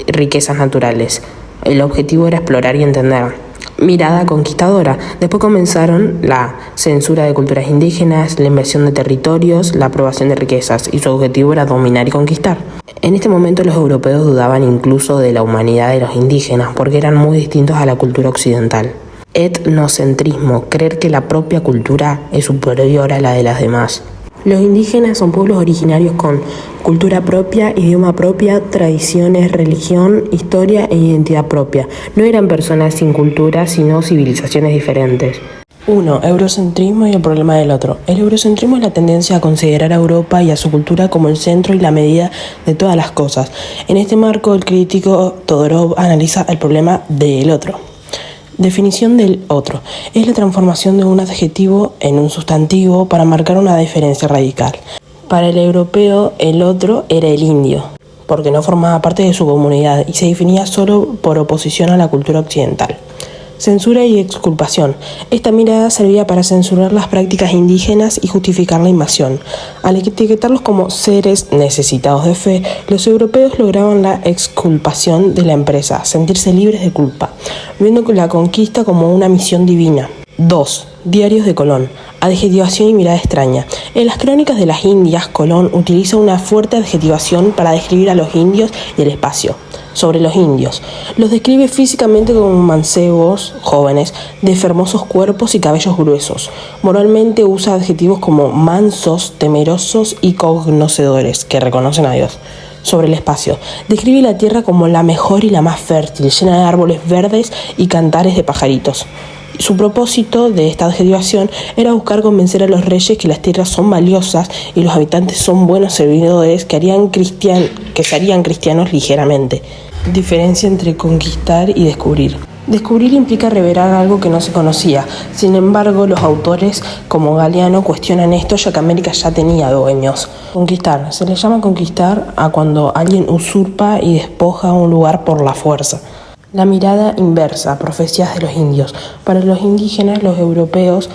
riquezas naturales. El objetivo era explorar y entender. Mirada conquistadora. Después comenzaron la censura de culturas indígenas, la invasión de territorios, la aprobación de riquezas, y su objetivo era dominar y conquistar. En este momento los europeos dudaban incluso de la humanidad de los indígenas porque eran muy distintos a la cultura occidental. Etnocentrismo, creer que la propia cultura es superior a la de las demás. Los indígenas son pueblos originarios con cultura propia, idioma propia, tradiciones, religión, historia e identidad propia. No eran personas sin cultura, sino civilizaciones diferentes. 1. Eurocentrismo y el problema del otro. El eurocentrismo es la tendencia a considerar a Europa y a su cultura como el centro y la medida de todas las cosas. En este marco, el crítico Todorov analiza el problema del otro. Definición del otro. Es la transformación de un adjetivo en un sustantivo para marcar una diferencia radical. Para el europeo, el otro era el indio, porque no formaba parte de su comunidad y se definía solo por oposición a la cultura occidental. Censura y exculpación. Esta mirada servía para censurar las prácticas indígenas y justificar la invasión. Al etiquetarlos como seres necesitados de fe, los europeos lograban la exculpación de la empresa, sentirse libres de culpa, viendo la conquista como una misión divina. 2. Diarios de Colón. Adjetivación y mirada extraña. En las crónicas de las Indias, Colón utiliza una fuerte adjetivación para describir a los indios y el espacio. Sobre los indios. Los describe físicamente como mancebos, jóvenes, de hermosos cuerpos y cabellos gruesos. Moralmente usa adjetivos como mansos, temerosos y conocedores, que reconocen a Dios. Sobre el espacio. Describe la tierra como la mejor y la más fértil, llena de árboles verdes y cantares de pajaritos. Su propósito de esta adjetivación era buscar convencer a los reyes que las tierras son valiosas y los habitantes son buenos servidores que se harían cristianos ligeramente. Diferencia entre conquistar y descubrir. Descubrir implica revelar algo que no se conocía. Sin embargo, los autores como Galeano cuestionan esto, ya que América ya tenía dueños. Conquistar. Se le llama conquistar a cuando alguien usurpa y despoja un lugar por la fuerza. La mirada inversa, profecías de los indios. Para los indígenas, los europeos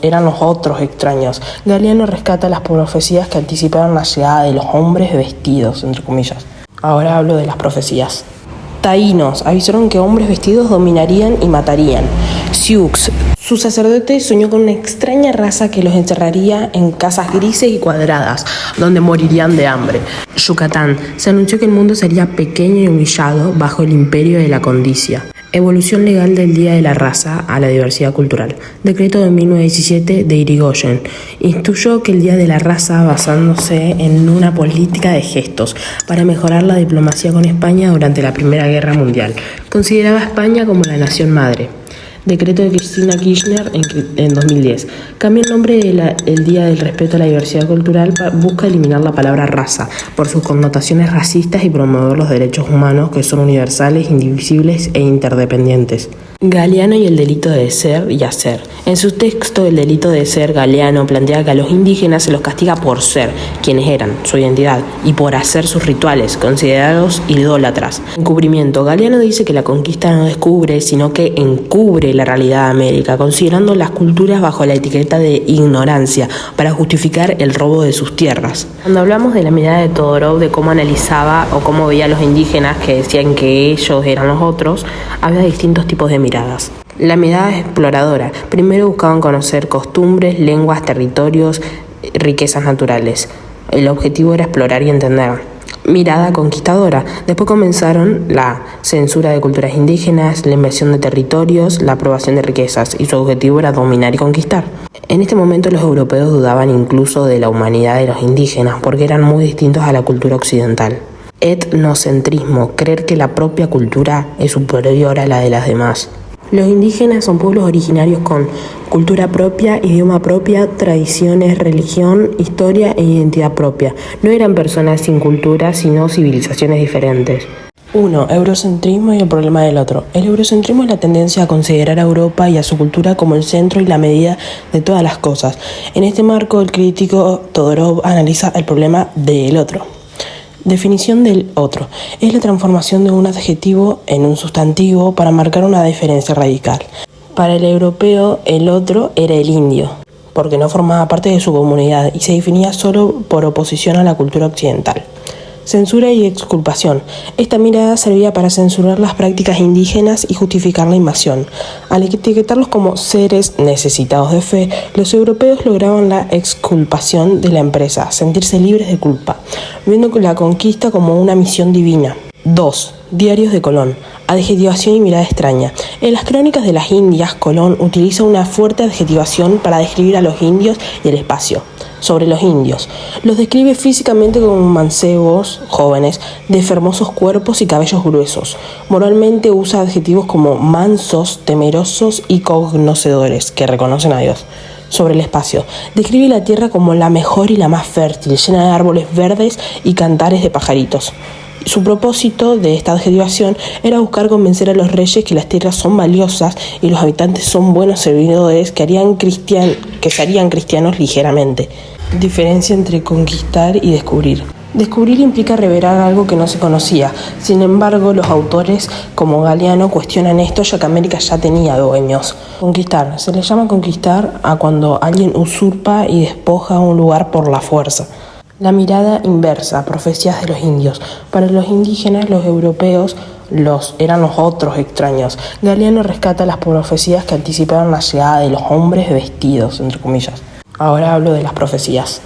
eran los otros extraños. Galeano rescata las profecías que anticiparon la llegada de los hombres vestidos, entre comillas. Ahora hablo de las profecías. Taínos avisaron que hombres vestidos dominarían y matarían. Sioux, su sacerdote soñó con una extraña raza que los encerraría en casas grises y cuadradas, donde morirían de hambre. Yucatán, se anunció que el mundo sería pequeño y humillado bajo el imperio de la condicia. Evolución legal del Día de la Raza a la diversidad cultural. Decreto de 1917 de Irigoyen. Instituyó que el Día de la Raza basándose en una política de gestos para mejorar la diplomacia con España durante la Primera Guerra Mundial. Consideraba a España como la nación madre. Decreto de Cristina Kirchner en 2010. Cambia el nombre del Día del Respeto a la Diversidad Cultural, busca eliminar la palabra raza por sus connotaciones racistas y promover los derechos humanos que son universales, indivisibles e interdependientes. Galeano y el delito de ser y hacer. En su texto, El delito de ser, Galeano plantea que a los indígenas se los castiga por ser, quienes eran, su identidad, y por hacer sus rituales, considerados idólatras. Encubrimiento. Galeano dice que la conquista no descubre, sino que encubre la realidad de América, considerando las culturas bajo la etiqueta de ignorancia, para justificar el robo de sus tierras. Cuando hablamos de la mirada de Todorov, de cómo analizaba o cómo veía a los indígenas que decían que ellos eran los otros, había distintos tipos de miradas. La mirada exploradora. Primero buscaban conocer costumbres, lenguas, territorios, riquezas naturales. El objetivo era explorar y entender. Mirada conquistadora. Después comenzaron la censura de culturas indígenas, la invasión de territorios, la aprobación de riquezas, y su objetivo era dominar y conquistar. En este momento los europeos dudaban incluso de la humanidad de los indígenas porque eran muy distintos a la cultura occidental. Etnocentrismo, creer que la propia cultura es superior a la de las demás. Los indígenas son pueblos originarios con cultura propia, idioma propia, tradiciones, religión, historia e identidad propia. No eran personas sin cultura, sino civilizaciones diferentes. 1. Eurocentrismo y el problema del otro. El eurocentrismo es la tendencia a considerar a Europa y a su cultura como el centro y la medida de todas las cosas. En este marco, el crítico Todorov analiza el problema del otro. Definición del otro. Es la transformación de un adjetivo en un sustantivo para marcar una diferencia radical. Para el europeo, el otro era el indio, porque no formaba parte de su comunidad y se definía solo por oposición a la cultura occidental. Censura y exculpación. Esta mirada servía para censurar las prácticas indígenas y justificar la invasión. Al etiquetarlos como seres necesitados de fe, los europeos lograban la exculpación de la empresa, sentirse libres de culpa, viendo la conquista como una misión divina. 2. Diarios de Colón. Adjetivación y mirada extraña. En las crónicas de las Indias, Colón utiliza una fuerte adjetivación para describir a los indios y el espacio. Sobre los indios. Los describe físicamente como mancebos, jóvenes, de hermosos cuerpos y cabellos gruesos. Moralmente usa adjetivos como mansos, temerosos y conocedores, que reconocen a Dios. Sobre el espacio. Describe la tierra como la mejor y la más fértil, llena de árboles verdes y cantares de pajaritos. Su propósito de esta adjetivación era buscar convencer a los reyes que las tierras son valiosas y los habitantes son buenos servidores que se harían cristianos ligeramente. Diferencia entre conquistar y descubrir. Descubrir implica revelar algo que no se conocía. Sin embargo, los autores como Galeano cuestionan esto, ya que América ya tenía dueños. Conquistar. Se le llama conquistar a cuando alguien usurpa y despoja un lugar por la fuerza. La mirada inversa, profecías de los indios. Para los indígenas, los europeos eran los otros extraños. Galeano rescata las profecías que anticiparon la llegada de los hombres vestidos, entre comillas. Ahora hablo de las profecías.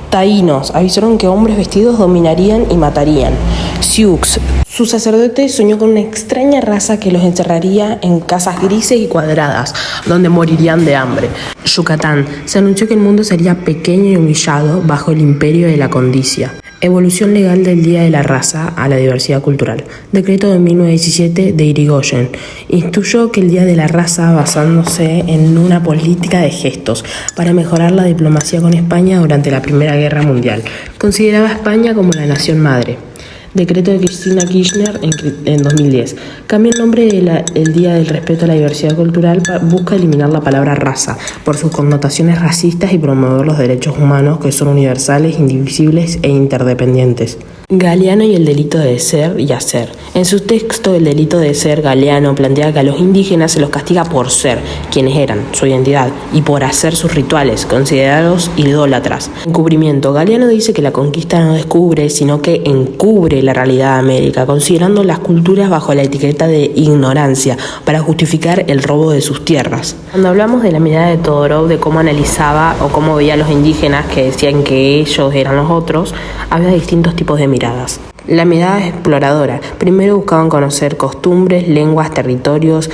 Taínos avisaron que hombres vestidos dominarían y matarían. Sioux, su sacerdote soñó con una extraña raza que los encerraría en casas grises y cuadradas, donde morirían de hambre. Yucatán, se anunció que el mundo sería pequeño y humillado bajo el imperio de la condicia. Evolución legal del Día de la Raza a la diversidad cultural. Decreto de 1917 de Irigoyen. Instituyó que el Día de la Raza, basándose en una política de gestos para mejorar la diplomacia con España durante la Primera Guerra Mundial. Consideraba a España como la nación madre. Decreto de Cristina Kirchner en 2010. Cambia el nombre del Día del Respeto a la Diversidad Cultural, busca eliminar la palabra raza por sus connotaciones racistas y promover los derechos humanos que son universales, indivisibles e interdependientes. Galeano y el delito de ser y hacer. En su texto El delito de ser, Galeano plantea que a los indígenas se los castiga por ser quienes eran, su identidad, y por hacer sus rituales, considerados idólatras. Encubrimiento. Galeano dice que la conquista no descubre, sino que encubre la realidad de América, considerando las culturas bajo la etiqueta de ignorancia para justificar el robo de sus tierras. Cuando hablamos de la mirada de Todorov, de cómo analizaba o cómo veía a los indígenas que decían que ellos eran los otros, había distintos tipos de miradas. La mirada exploradora. Primero buscaban conocer costumbres, lenguas, territorios,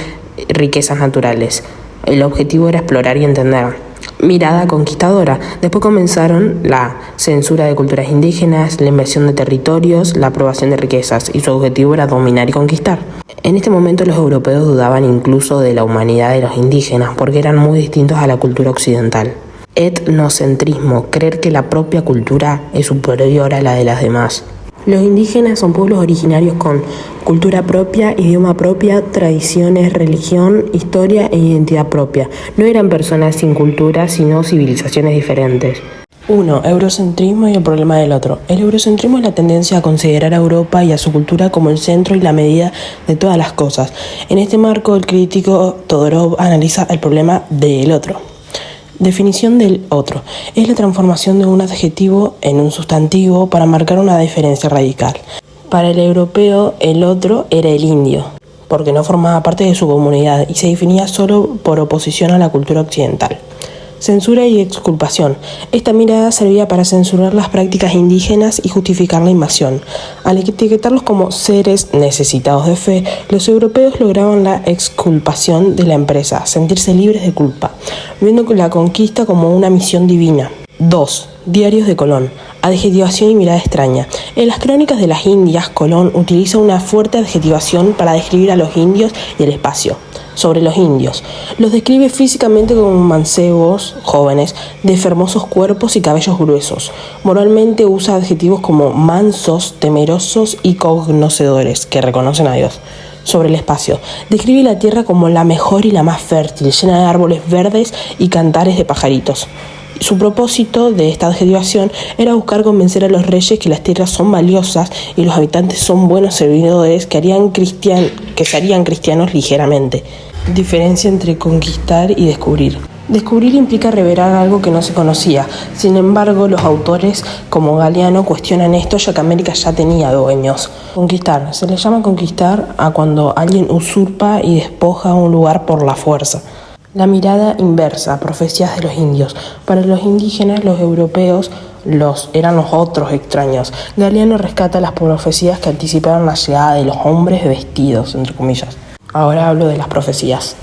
riquezas naturales. El objetivo era explorar y entender. Mirada conquistadora. Después comenzaron la censura de culturas indígenas, la invasión de territorios, la aprobación de riquezas, y su objetivo era dominar y conquistar. En este momento los europeos dudaban incluso de la humanidad de los indígenas porque eran muy distintos a la cultura occidental. Etnocentrismo. Creer que la propia cultura es superior a la de las demás. Los indígenas son pueblos originarios con cultura propia, idioma propia, tradiciones, religión, historia e identidad propia. No eran personas sin cultura, sino civilizaciones diferentes. 1. Eurocentrismo y el problema del otro. El eurocentrismo es la tendencia a considerar a Europa y a su cultura como el centro y la medida de todas las cosas. En este marco, el crítico Todorov analiza el problema del otro. Definición del otro. Es la transformación de un adjetivo en un sustantivo para marcar una diferencia radical. Para el europeo, el otro era el indio, porque no formaba parte de su comunidad y se definía solo por oposición a la cultura occidental. Censura y exculpación. Esta mirada servía para censurar las prácticas indígenas y justificar la invasión. Al etiquetarlos como seres necesitados de fe, los europeos lograban la exculpación de la empresa, sentirse libres de culpa, viendo la conquista como una misión divina. 2. Diarios de Colón. Adjetivación y mirada extraña. En las crónicas de las Indias, Colón utiliza una fuerte adjetivación para describir a los indios y el espacio. Sobre los indios, los describe físicamente como mancebos, jóvenes, de hermosos cuerpos y cabellos gruesos. Moralmente usa adjetivos como mansos, temerosos y conocedores, que reconocen a Dios. Sobre el espacio, describe la tierra como la mejor y la más fértil, llena de árboles verdes y cantares de pajaritos. Su propósito de esta adjetivación era buscar convencer a los reyes que las tierras son valiosas y los habitantes son buenos servidores que se harían cristianos ligeramente. Diferencia entre conquistar y descubrir. Descubrir implica revelar algo que no se conocía. Sin embargo, los autores como Galeano cuestionan esto, ya que América ya tenía dueños. Conquistar. Se le llama conquistar a cuando alguien usurpa y despoja un lugar por la fuerza. La mirada inversa, profecías de los indios. Para los indígenas, los europeos eran los otros extraños. Galeano rescata las profecías que anticiparon la llegada de los hombres vestidos, entre comillas. Ahora hablo de las profecías.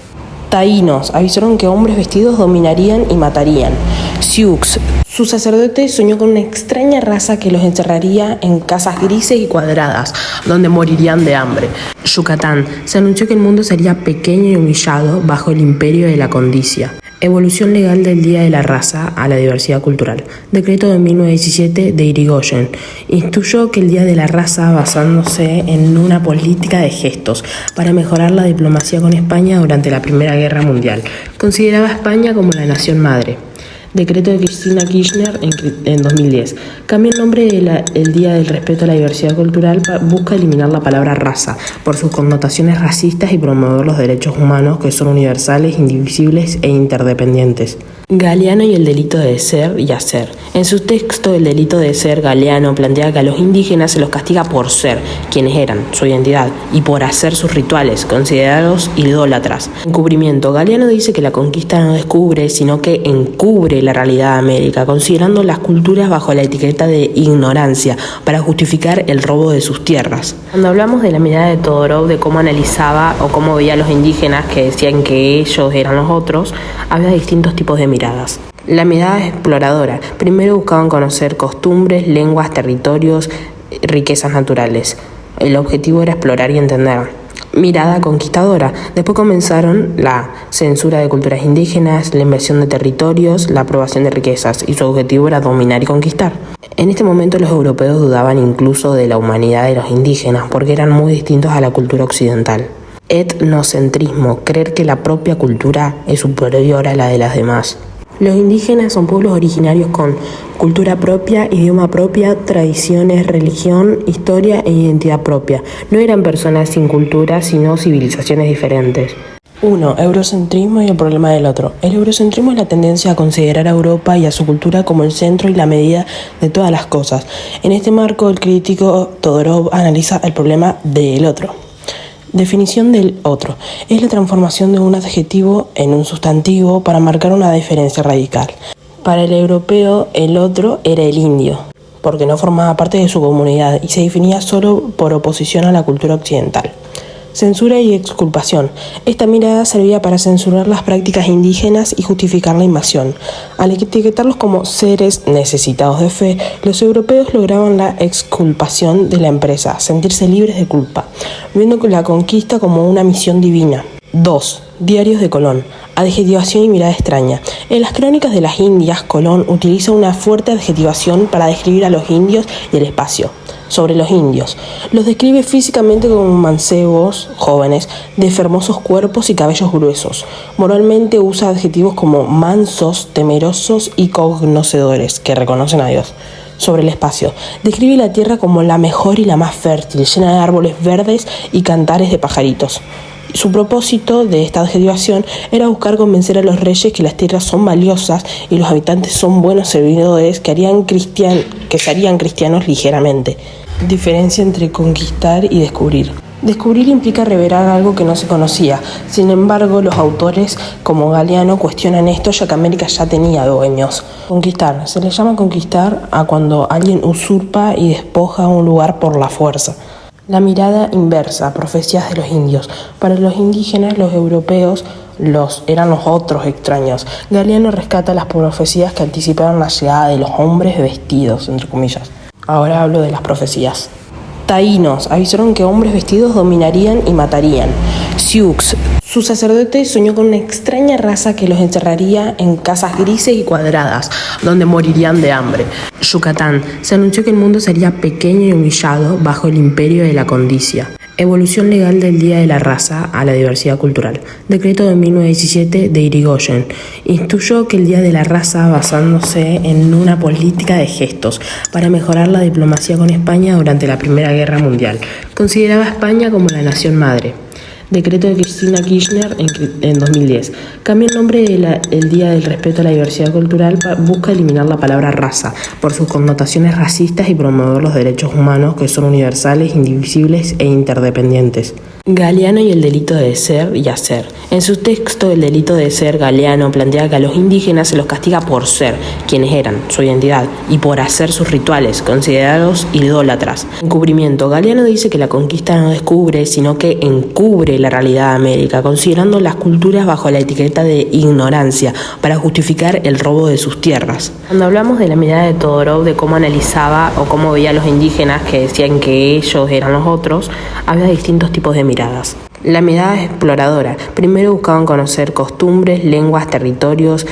Taínos avisaron que hombres vestidos dominarían y matarían. Sioux, su sacerdote soñó con una extraña raza que los encerraría en casas grises y cuadradas, donde morirían de hambre. Yucatán, se anunció que el mundo sería pequeño y humillado bajo el imperio de la codicia. Evolución legal del Día de la Raza a la diversidad cultural. Decreto de 1917 de Irigoyen. Instituyó que el Día de la Raza, basándose en una política de gestos para mejorar la diplomacia con España durante la Primera Guerra Mundial. Consideraba a España como la nación madre. Decreto de Cristina Kirchner en 2010. Cambia el nombre del Día del Respeto a la Diversidad Cultural, busca eliminar la palabra raza por sus connotaciones racistas y promover los derechos humanos que son universales, indivisibles e interdependientes. Galeano y el delito de ser y hacer. En su texto El delito de ser, Galeano plantea que a los indígenas se los castiga por ser quienes eran, su identidad, y por hacer sus rituales, considerados idólatras. Encubrimiento. Galeano dice que la conquista no descubre, sino que encubre la realidad de América, considerando las culturas bajo la etiqueta de ignorancia para justificar el robo de sus tierras. Cuando hablamos de la mirada de Todorov, de cómo analizaba o cómo veía a los indígenas que decían que ellos eran los otros, había distintos tipos de miradas. La mirada exploradora. Primero buscaban conocer costumbres, lenguas, territorios, riquezas naturales. El objetivo era explorar y entender. Mirada conquistadora. Después comenzaron la censura de culturas indígenas, la invasión de territorios, la aprobación de riquezas, y su objetivo era dominar y conquistar. En este momento los europeos dudaban incluso de la humanidad de los indígenas porque eran muy distintos a la cultura occidental. Etnocentrismo, creer que la propia cultura es superior a la de las demás. Los indígenas son pueblos originarios con cultura propia, idioma propia, tradiciones, religión, historia e identidad propia. No eran personas sin cultura, sino civilizaciones diferentes. 1. Eurocentrismo y el problema del otro. El eurocentrismo es la tendencia a considerar a Europa y a su cultura como el centro y la medida de todas las cosas. En este marco, el crítico Todorov analiza el problema del otro. Definición del otro. Es la transformación de un adjetivo en un sustantivo para marcar una diferencia radical. Para el europeo, el otro era el indio, porque no formaba parte de su comunidad y se definía solo por oposición a la cultura occidental. Censura y exculpación. Esta mirada servía para censurar las prácticas indígenas y justificar la invasión. Al etiquetarlos como seres necesitados de fe, los europeos lograban la exculpación de la empresa, sentirse libres de culpa, viendo la conquista como una misión divina. 2. Diarios de Colón. Adjetivación y mirada extraña. En las crónicas de las Indias, Colón utiliza una fuerte adjetivación para describir a los indios y el espacio. Sobre los indios, los describe físicamente como mancebos, jóvenes, de hermosos cuerpos y cabellos gruesos. Moralmente usa adjetivos como mansos, temerosos y conocedores, que reconocen a Dios. Sobre el espacio, describe la tierra como la mejor y la más fértil, llena de árboles verdes y cantares de pajaritos. Su propósito de esta adjetivación era buscar convencer a los reyes que las tierras son valiosas y los habitantes son buenos servidores que se harían cristianos ligeramente. Diferencia entre conquistar y descubrir. Descubrir implica revelar algo que no se conocía. Sin embargo, los autores como Galeano cuestionan esto, ya que América ya tenía dueños. Conquistar. Se le llama conquistar a cuando alguien usurpa y despoja un lugar por la fuerza. La mirada inversa, profecías de los indios. Para los indígenas, los europeos eran los otros extraños. Galeano rescata las profecías que anticiparon la llegada de los hombres vestidos, entre comillas. Ahora hablo de las profecías. Taínos avisaron que hombres vestidos dominarían y matarían. Sioux, su sacerdote soñó con una extraña raza que los encerraría en casas grises y cuadradas, donde morirían de hambre. Yucatán, se anunció que el mundo sería pequeño y humillado bajo el imperio de la condicia. Evolución legal del Día de la Raza a la diversidad cultural. Decreto de 1917 de Irigoyen. Instituyó que el Día de la Raza basándose en una política de gestos para mejorar la diplomacia con España durante la Primera Guerra Mundial. Consideraba a España como la nación madre. Decreto de Cristina Kirchner en 2010. Cambia el nombre del Día del Respeto a la Diversidad Cultural, busca eliminar la palabra raza por sus connotaciones racistas y promover los derechos humanos que son universales, indivisibles e interdependientes. Galeano y el delito de ser y hacer. En su texto El delito de ser, Galeano plantea que a los indígenas se los castiga por ser quienes eran, su identidad, y por hacer sus rituales, considerados idólatras. Encubrimiento. Galeano dice que la conquista no descubre, sino que encubre la realidad de América, considerando las culturas bajo la etiqueta de ignorancia para justificar el robo de sus tierras. Cuando hablamos de la mirada de Todorov, de cómo analizaba o cómo veía a los indígenas que decían que ellos eran los otros, había distintos tipos de miradas. La mirada exploradora. Primero buscaban conocer costumbres, lenguas, territorios,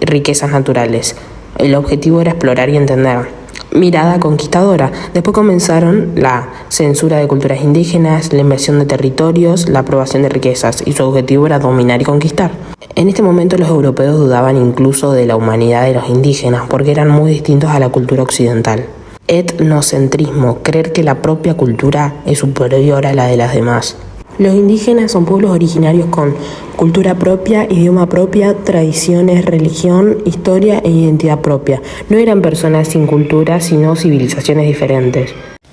riquezas naturales. El objetivo era explorar y entender. Mirada conquistadora. Después comenzaron la censura de culturas indígenas, la invasión de territorios, la aprobación de riquezas, y su objetivo era dominar y conquistar. En este momento los europeos dudaban incluso de la humanidad de los indígenas porque eran muy distintos a la cultura occidental. Etnocentrismo, creer que la propia cultura es superior a la de las demás. Los indígenas son pueblos originarios con cultura propia, idioma propia, tradiciones, religión, historia e identidad propia. No eran personas sin cultura, sino civilizaciones diferentes.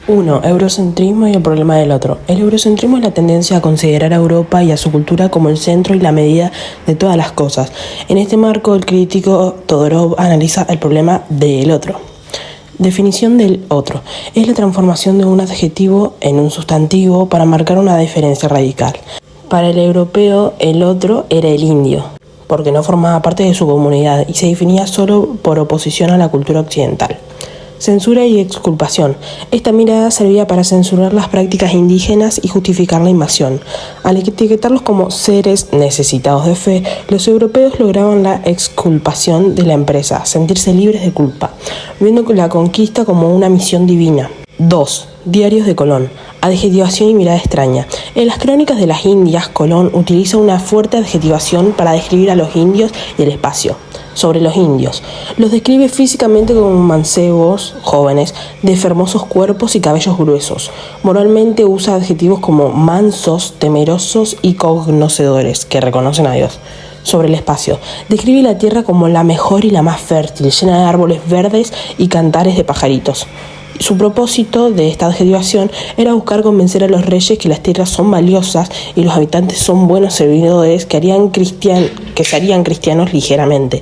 1. Eurocentrismo y el problema del otro. El eurocentrismo es la tendencia a considerar a Europa y a su cultura como el centro y la medida de todas las cosas. En este marco, el crítico Todorov analiza el problema del otro. Definición del otro. Es la transformación de un adjetivo en un sustantivo para marcar una diferencia radical. Para el europeo, el otro era el indio, porque no formaba parte de su comunidad y se definía solo por oposición a la cultura occidental. Censura y exculpación. Esta mirada servía para censurar las prácticas indígenas y justificar la invasión. Al etiquetarlos como seres necesitados de fe, los europeos lograban la exculpación de la empresa, sentirse libres de culpa, viendo la conquista como una misión divina. 2. Diarios de Colón. Adjetivación y mirada extraña. En las crónicas de las Indias, Colón utiliza una fuerte adjetivación para describir a los indios y el espacio. Sobre los indios. Los describe físicamente como mancebos, jóvenes, de hermosos cuerpos y cabellos gruesos. Moralmente usa adjetivos como mansos, temerosos y conocedores, que reconocen a Dios. Sobre el espacio. Describe la tierra como la mejor y la más fértil, llena de árboles verdes y cantares de pajaritos. Su propósito de esta adjetivación era buscar convencer a los reyes que las tierras son valiosas y los habitantes son buenos servidores que se harían cristianos ligeramente.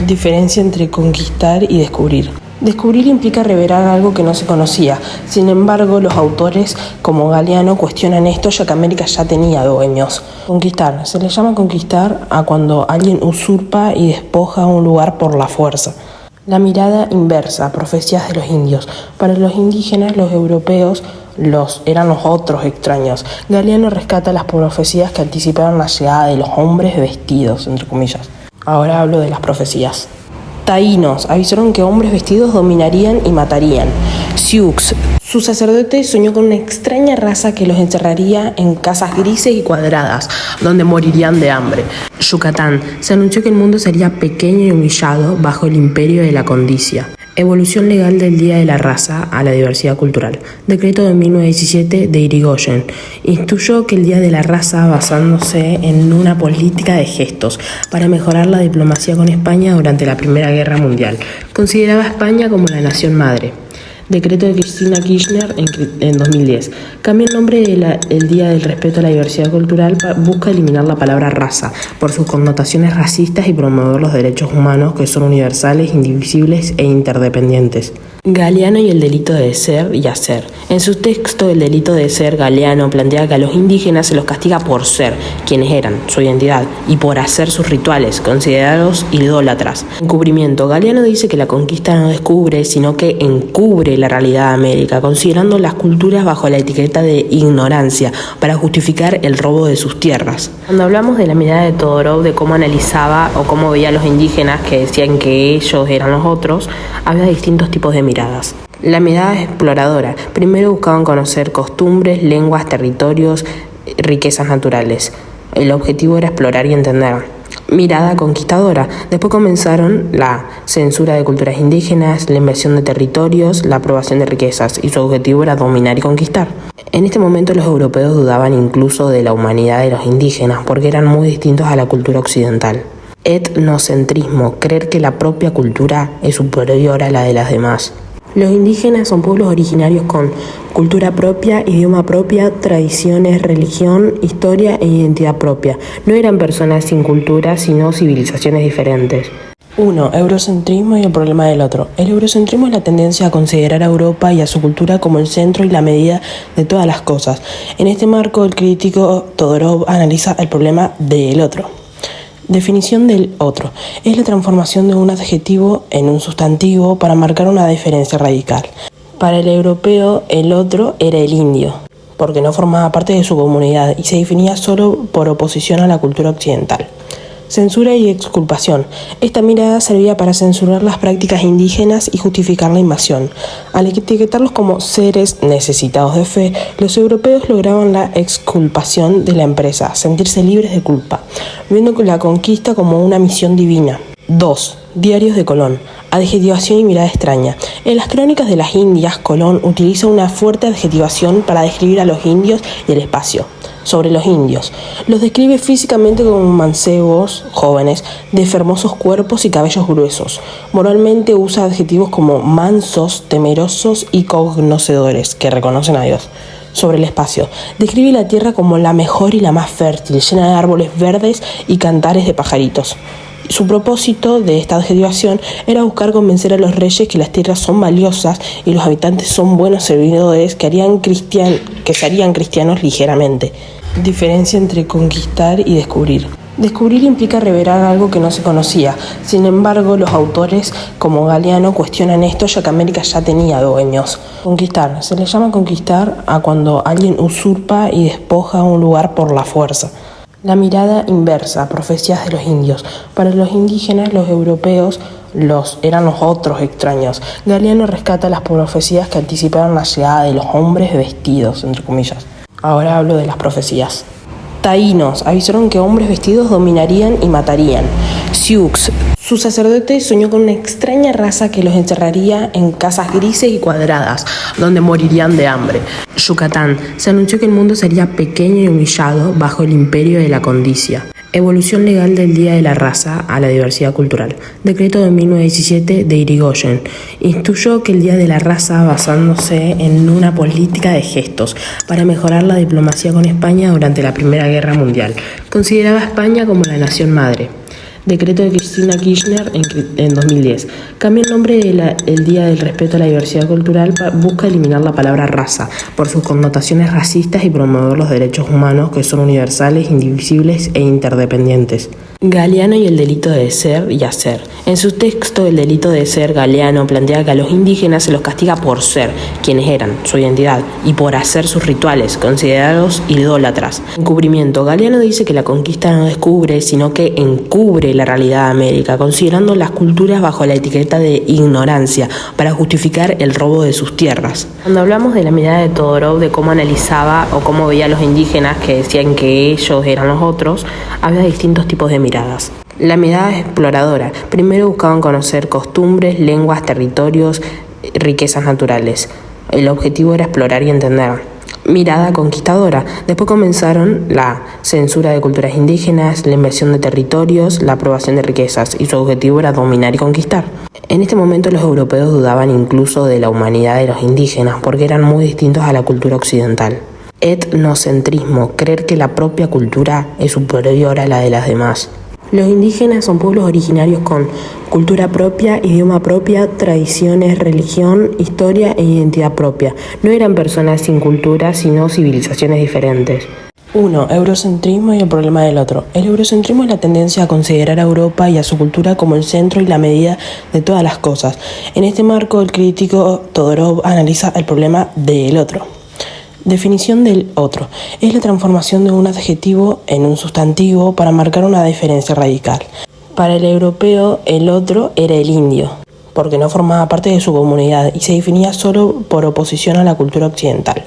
Diferencia entre conquistar y descubrir. Descubrir implica revelar algo que no se conocía. Sin embargo, los autores como Galeano cuestionan esto, ya que América ya tenía dueños. Conquistar. Se le llama conquistar a cuando alguien usurpa y despoja un lugar por la fuerza. La mirada inversa, profecías de los indios. Para los indígenas, los europeos eran los otros extraños. Galeano rescata las profecías que anticiparon la llegada de los hombres vestidos, entre comillas. Ahora hablo de las profecías. Taínos avisaron que hombres vestidos dominarían y matarían. Sioux, su sacerdote soñó con una extraña raza que los encerraría en casas grises y cuadradas, donde morirían de hambre. Yucatán, se anunció que el mundo sería pequeño y humillado bajo el imperio de la condicia. Evolución legal del Día de la Raza a la diversidad cultural. Decreto de 1917 de Irigoyen. Instituyó que el Día de la Raza basándose en una política de gestos para mejorar la diplomacia con España durante la Primera Guerra Mundial. Consideraba a España como la nación madre. Decreto de Cristina Kirchner en 2010. Cambia el nombre del Día del Respeto a la Diversidad Cultural, busca eliminar la palabra raza por sus connotaciones racistas y promover los derechos humanos que son universales, indivisibles e interdependientes. Galeano y el delito de ser y hacer. En su texto, El delito de ser, Galeano plantea que a los indígenas se los castiga por ser quienes eran, su identidad, y por hacer sus rituales, considerados idólatras. Encubrimiento. Galeano dice que la conquista no descubre, sino que encubre la realidad de América, considerando las culturas bajo la etiqueta de ignorancia, para justificar el robo de sus tierras. Cuando hablamos de la mirada de Todorov, de cómo analizaba o cómo veía a los indígenas que decían que ellos eran los otros, había distintos tipos de miradas. La mirada exploradora. Primero buscaban conocer costumbres, lenguas, territorios, riquezas naturales. El objetivo era explorar y entender. Mirada conquistadora. Después comenzaron la censura de culturas indígenas, la invasión de territorios, la aprobación de riquezas, y su objetivo era dominar y conquistar. En este momento los europeos dudaban incluso de la humanidad de los indígenas porque eran muy distintos a la cultura occidental. Etnocentrismo. Creer que la propia cultura es superior a la de las demás. Los indígenas son pueblos originarios con cultura propia, idioma propia, tradiciones, religión, historia e identidad propia. No eran personas sin cultura, sino civilizaciones diferentes. 1. Eurocentrismo y el problema del otro. El eurocentrismo es la tendencia a considerar a Europa y a su cultura como el centro y la medida de todas las cosas. En este marco, el crítico Todorov analiza el problema del otro. Definición del otro. Es la transformación de un adjetivo en un sustantivo para marcar una diferencia radical. Para el europeo, el otro era el indio, porque no formaba parte de su comunidad y se definía solo por oposición a la cultura occidental. Censura y exculpación. Esta mirada servía para censurar las prácticas indígenas y justificar la invasión. Al etiquetarlos como seres necesitados de fe, los europeos lograban la exculpación de la empresa, sentirse libres de culpa, viendo la conquista como una misión divina. 2. Diarios de Colón. Adjetivación y mirada extraña. En las crónicas de las Indias, Colón utiliza una fuerte adjetivación para describir a los indios y el espacio. Sobre los indios. Los describe físicamente como mancebos, jóvenes, de hermosos cuerpos y cabellos gruesos. Moralmente usa adjetivos como mansos, temerosos y conocedores, que reconocen a Dios. Sobre el espacio. Describe la tierra como la mejor y la más fértil, llena de árboles verdes y cantares de pajaritos. Su propósito de esta adjetivación era buscar convencer a los reyes que las tierras son valiosas y los habitantes son buenos servidores que se harían cristianos ligeramente. Diferencia entre conquistar y descubrir. Descubrir implica revelar algo que no se conocía. Sin embargo, los autores como Galeano cuestionan esto, ya que América ya tenía dueños. Conquistar. Se le llama conquistar a cuando alguien usurpa y despoja un lugar por la fuerza. La mirada inversa, profecías de los indios. Para los indígenas, los europeos eran los otros extraños. Galeano rescata las profecías que anticiparon la llegada de los hombres vestidos, entre comillas. Ahora hablo de las profecías. Taínos avisaron que hombres vestidos dominarían y matarían. Sioux, su sacerdote soñó con una extraña raza que los encerraría en casas grises y cuadradas, donde morirían de hambre. Yucatán, se anunció que el mundo sería pequeño y humillado bajo el imperio de la codicia. Evolución legal del Día de la Raza a la diversidad cultural. Decreto de 1917 de Irigoyen. Instituyó que el Día de la Raza, basándose en una política de gestos para mejorar la diplomacia con España durante la Primera Guerra Mundial. Consideraba a España como la nación madre. Decreto de Cristina Kirchner en 2010. Cambia el nombre del Día del Respeto a la Diversidad Cultural, busca eliminar la palabra raza por sus connotaciones racistas y promover los derechos humanos que son universales, indivisibles e interdependientes. Galeano y el delito de ser y hacer. En su texto, El delito de ser, Galeano plantea que a los indígenas se los castiga por ser quienes eran, su identidad, y por hacer sus rituales, considerados idólatras. Encubrimiento. Galeano dice que la conquista no descubre, sino que encubre la realidad de América, considerando las culturas bajo la etiqueta de ignorancia, para justificar el robo de sus tierras. Cuando hablamos de la mirada de Todorov, de cómo analizaba o cómo veía a los indígenas que decían que ellos eran los otros, había distintos tipos de miradas. La mirada exploradora. Primero buscaban conocer costumbres, lenguas, territorios, riquezas naturales. El objetivo era explorar y entender. Mirada conquistadora. Después comenzaron la censura de culturas indígenas, la invasión de territorios, la aprobación de riquezas, y su objetivo era dominar y conquistar. En este momento los europeos dudaban incluso de la humanidad de los indígenas porque eran muy distintos a la cultura occidental. Etnocentrismo. Creer que la propia cultura es superior a la de las demás. Los indígenas son pueblos originarios con cultura propia, idioma propia, tradiciones, religión, historia e identidad propia. No eran personas sin cultura, sino civilizaciones diferentes. 1. Eurocentrismo y el problema del otro. El eurocentrismo es la tendencia a considerar a Europa y a su cultura como el centro y la medida de todas las cosas. En este marco, el crítico Todorov analiza el problema del otro. Definición del otro. Es la transformación de un adjetivo en un sustantivo para marcar una diferencia radical. Para el europeo, el otro era el indio, porque no formaba parte de su comunidad y se definía solo por oposición a la cultura occidental.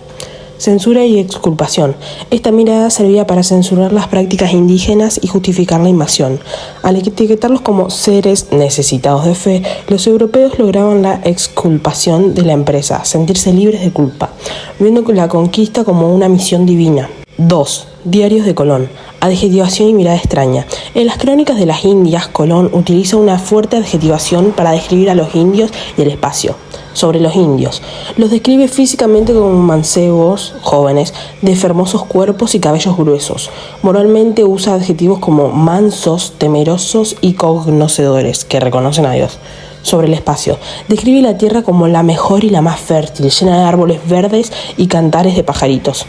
Censura y exculpación. Esta mirada servía para censurar las prácticas indígenas y justificar la invasión. Al etiquetarlos como seres necesitados de fe, los europeos lograban la exculpación de la empresa, sentirse libres de culpa, viendo la conquista como una misión divina. 2. Diarios de Colón. Adjetivación y mirada extraña. En las crónicas de las Indias, Colón utiliza una fuerte adjetivación para describir a los indios y el espacio. Sobre los indios. Los describe físicamente como mancebos, jóvenes, de hermosos cuerpos y cabellos gruesos. Moralmente usa adjetivos como mansos, temerosos y conocedores, que reconocen a Dios. Sobre el espacio. Describe la tierra como la mejor y la más fértil, llena de árboles verdes y cantares de pajaritos.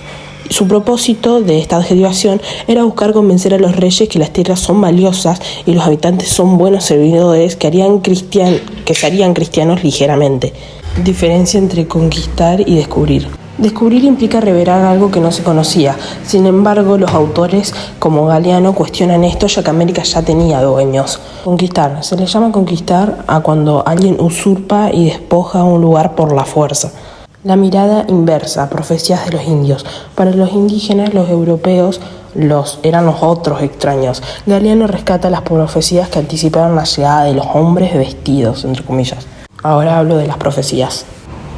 Su propósito de esta adjetivación era buscar convencer a los reyes que las tierras son valiosas y los habitantes son buenos servidores que se harían cristianos ligeramente. Diferencia entre conquistar y descubrir. Descubrir implica revelar algo que no se conocía. Sin embargo, los autores como Galeano cuestionan esto, ya que América ya tenía dueños. Conquistar. Se le llama conquistar a cuando alguien usurpa y despoja un lugar por la fuerza. La mirada inversa, profecías de los indios. Para los indígenas, los europeos eran los otros extraños. Galeano rescata las profecías que anticiparon la llegada de los hombres vestidos, entre comillas. Ahora hablo de las profecías.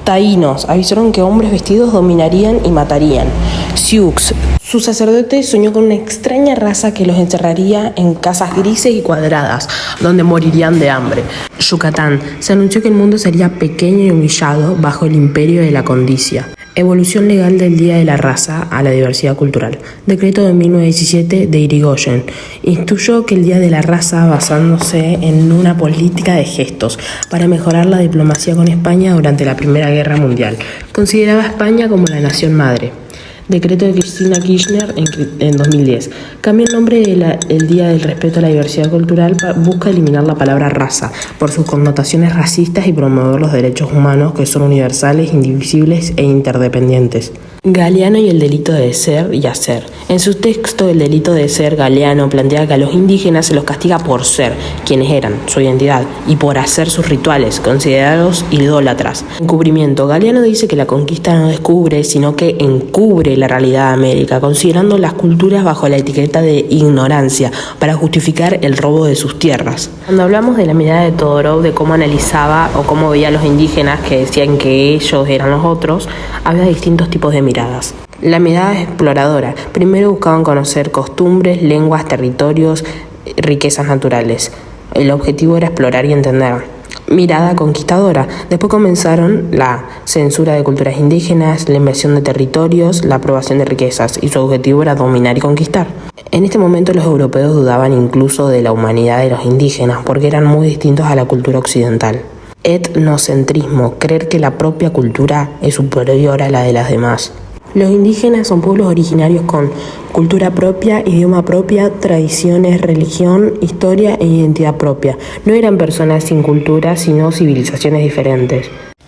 Taínos avisaron que hombres vestidos dominarían y matarían. Sioux, su sacerdote soñó con una extraña raza que los encerraría en casas grises y cuadradas, donde morirían de hambre. Yucatán, se anunció que el mundo sería pequeño y humillado bajo el imperio de la condicia. Evolución legal del Día de la Raza a la diversidad cultural. Decreto de 1917 de Irigoyen. Instituyó que el Día de la Raza basándose en una política de gestos para mejorar la diplomacia con España durante la Primera Guerra Mundial. Consideraba a España como la nación madre. Decreto de Cristina Kirchner en 2010. Cambia el nombre del Día del Respeto a la Diversidad Cultural, busca eliminar la palabra raza por sus connotaciones racistas y promover los derechos humanos que son universales, indivisibles e interdependientes. Galeano y el delito de ser y hacer. En su texto El delito de ser, Galeano plantea que a los indígenas se los castiga por ser quienes eran, su identidad, y por hacer sus rituales, considerados idólatras. Encubrimiento. Galeano dice que la conquista no descubre, sino que encubre la realidad de América, considerando las culturas bajo la etiqueta de ignorancia, para justificar el robo de sus tierras. Cuando hablamos de la mirada de Todorov, de cómo analizaba o cómo veía a los indígenas que decían que ellos eran los otros, había distintos tipos de miradas. La mirada exploradora. Primero buscaban conocer costumbres, lenguas, territorios, riquezas naturales. El objetivo era explorar y entender. Mirada conquistadora. Después comenzaron la censura de culturas indígenas, la invasión de territorios, la aprobación de riquezas, y su objetivo era dominar y conquistar. En este momento los europeos dudaban incluso de la humanidad de los indígenas porque eran muy distintos a la cultura occidental. Etnocentrismo, creer que la propia cultura es superior a la de las demás. Los indígenas son pueblos originarios con cultura propia, idioma propia, tradiciones, religión, historia e identidad propia. No eran personas sin cultura, sino civilizaciones diferentes.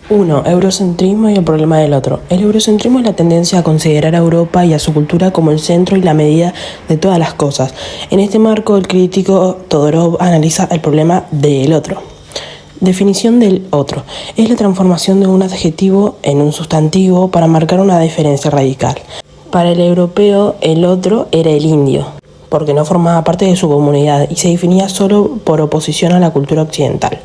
1. Eurocentrismo y el problema del otro. El eurocentrismo es la tendencia a considerar a Europa y a su cultura como el centro y la medida de todas las cosas. En este marco, el crítico Todorov analiza el problema del otro. Definición del otro. Es la transformación de un adjetivo en un sustantivo para marcar una diferencia radical. Para el europeo, el otro era el indio, porque no formaba parte de su comunidad y se definía solo por oposición a la cultura occidental.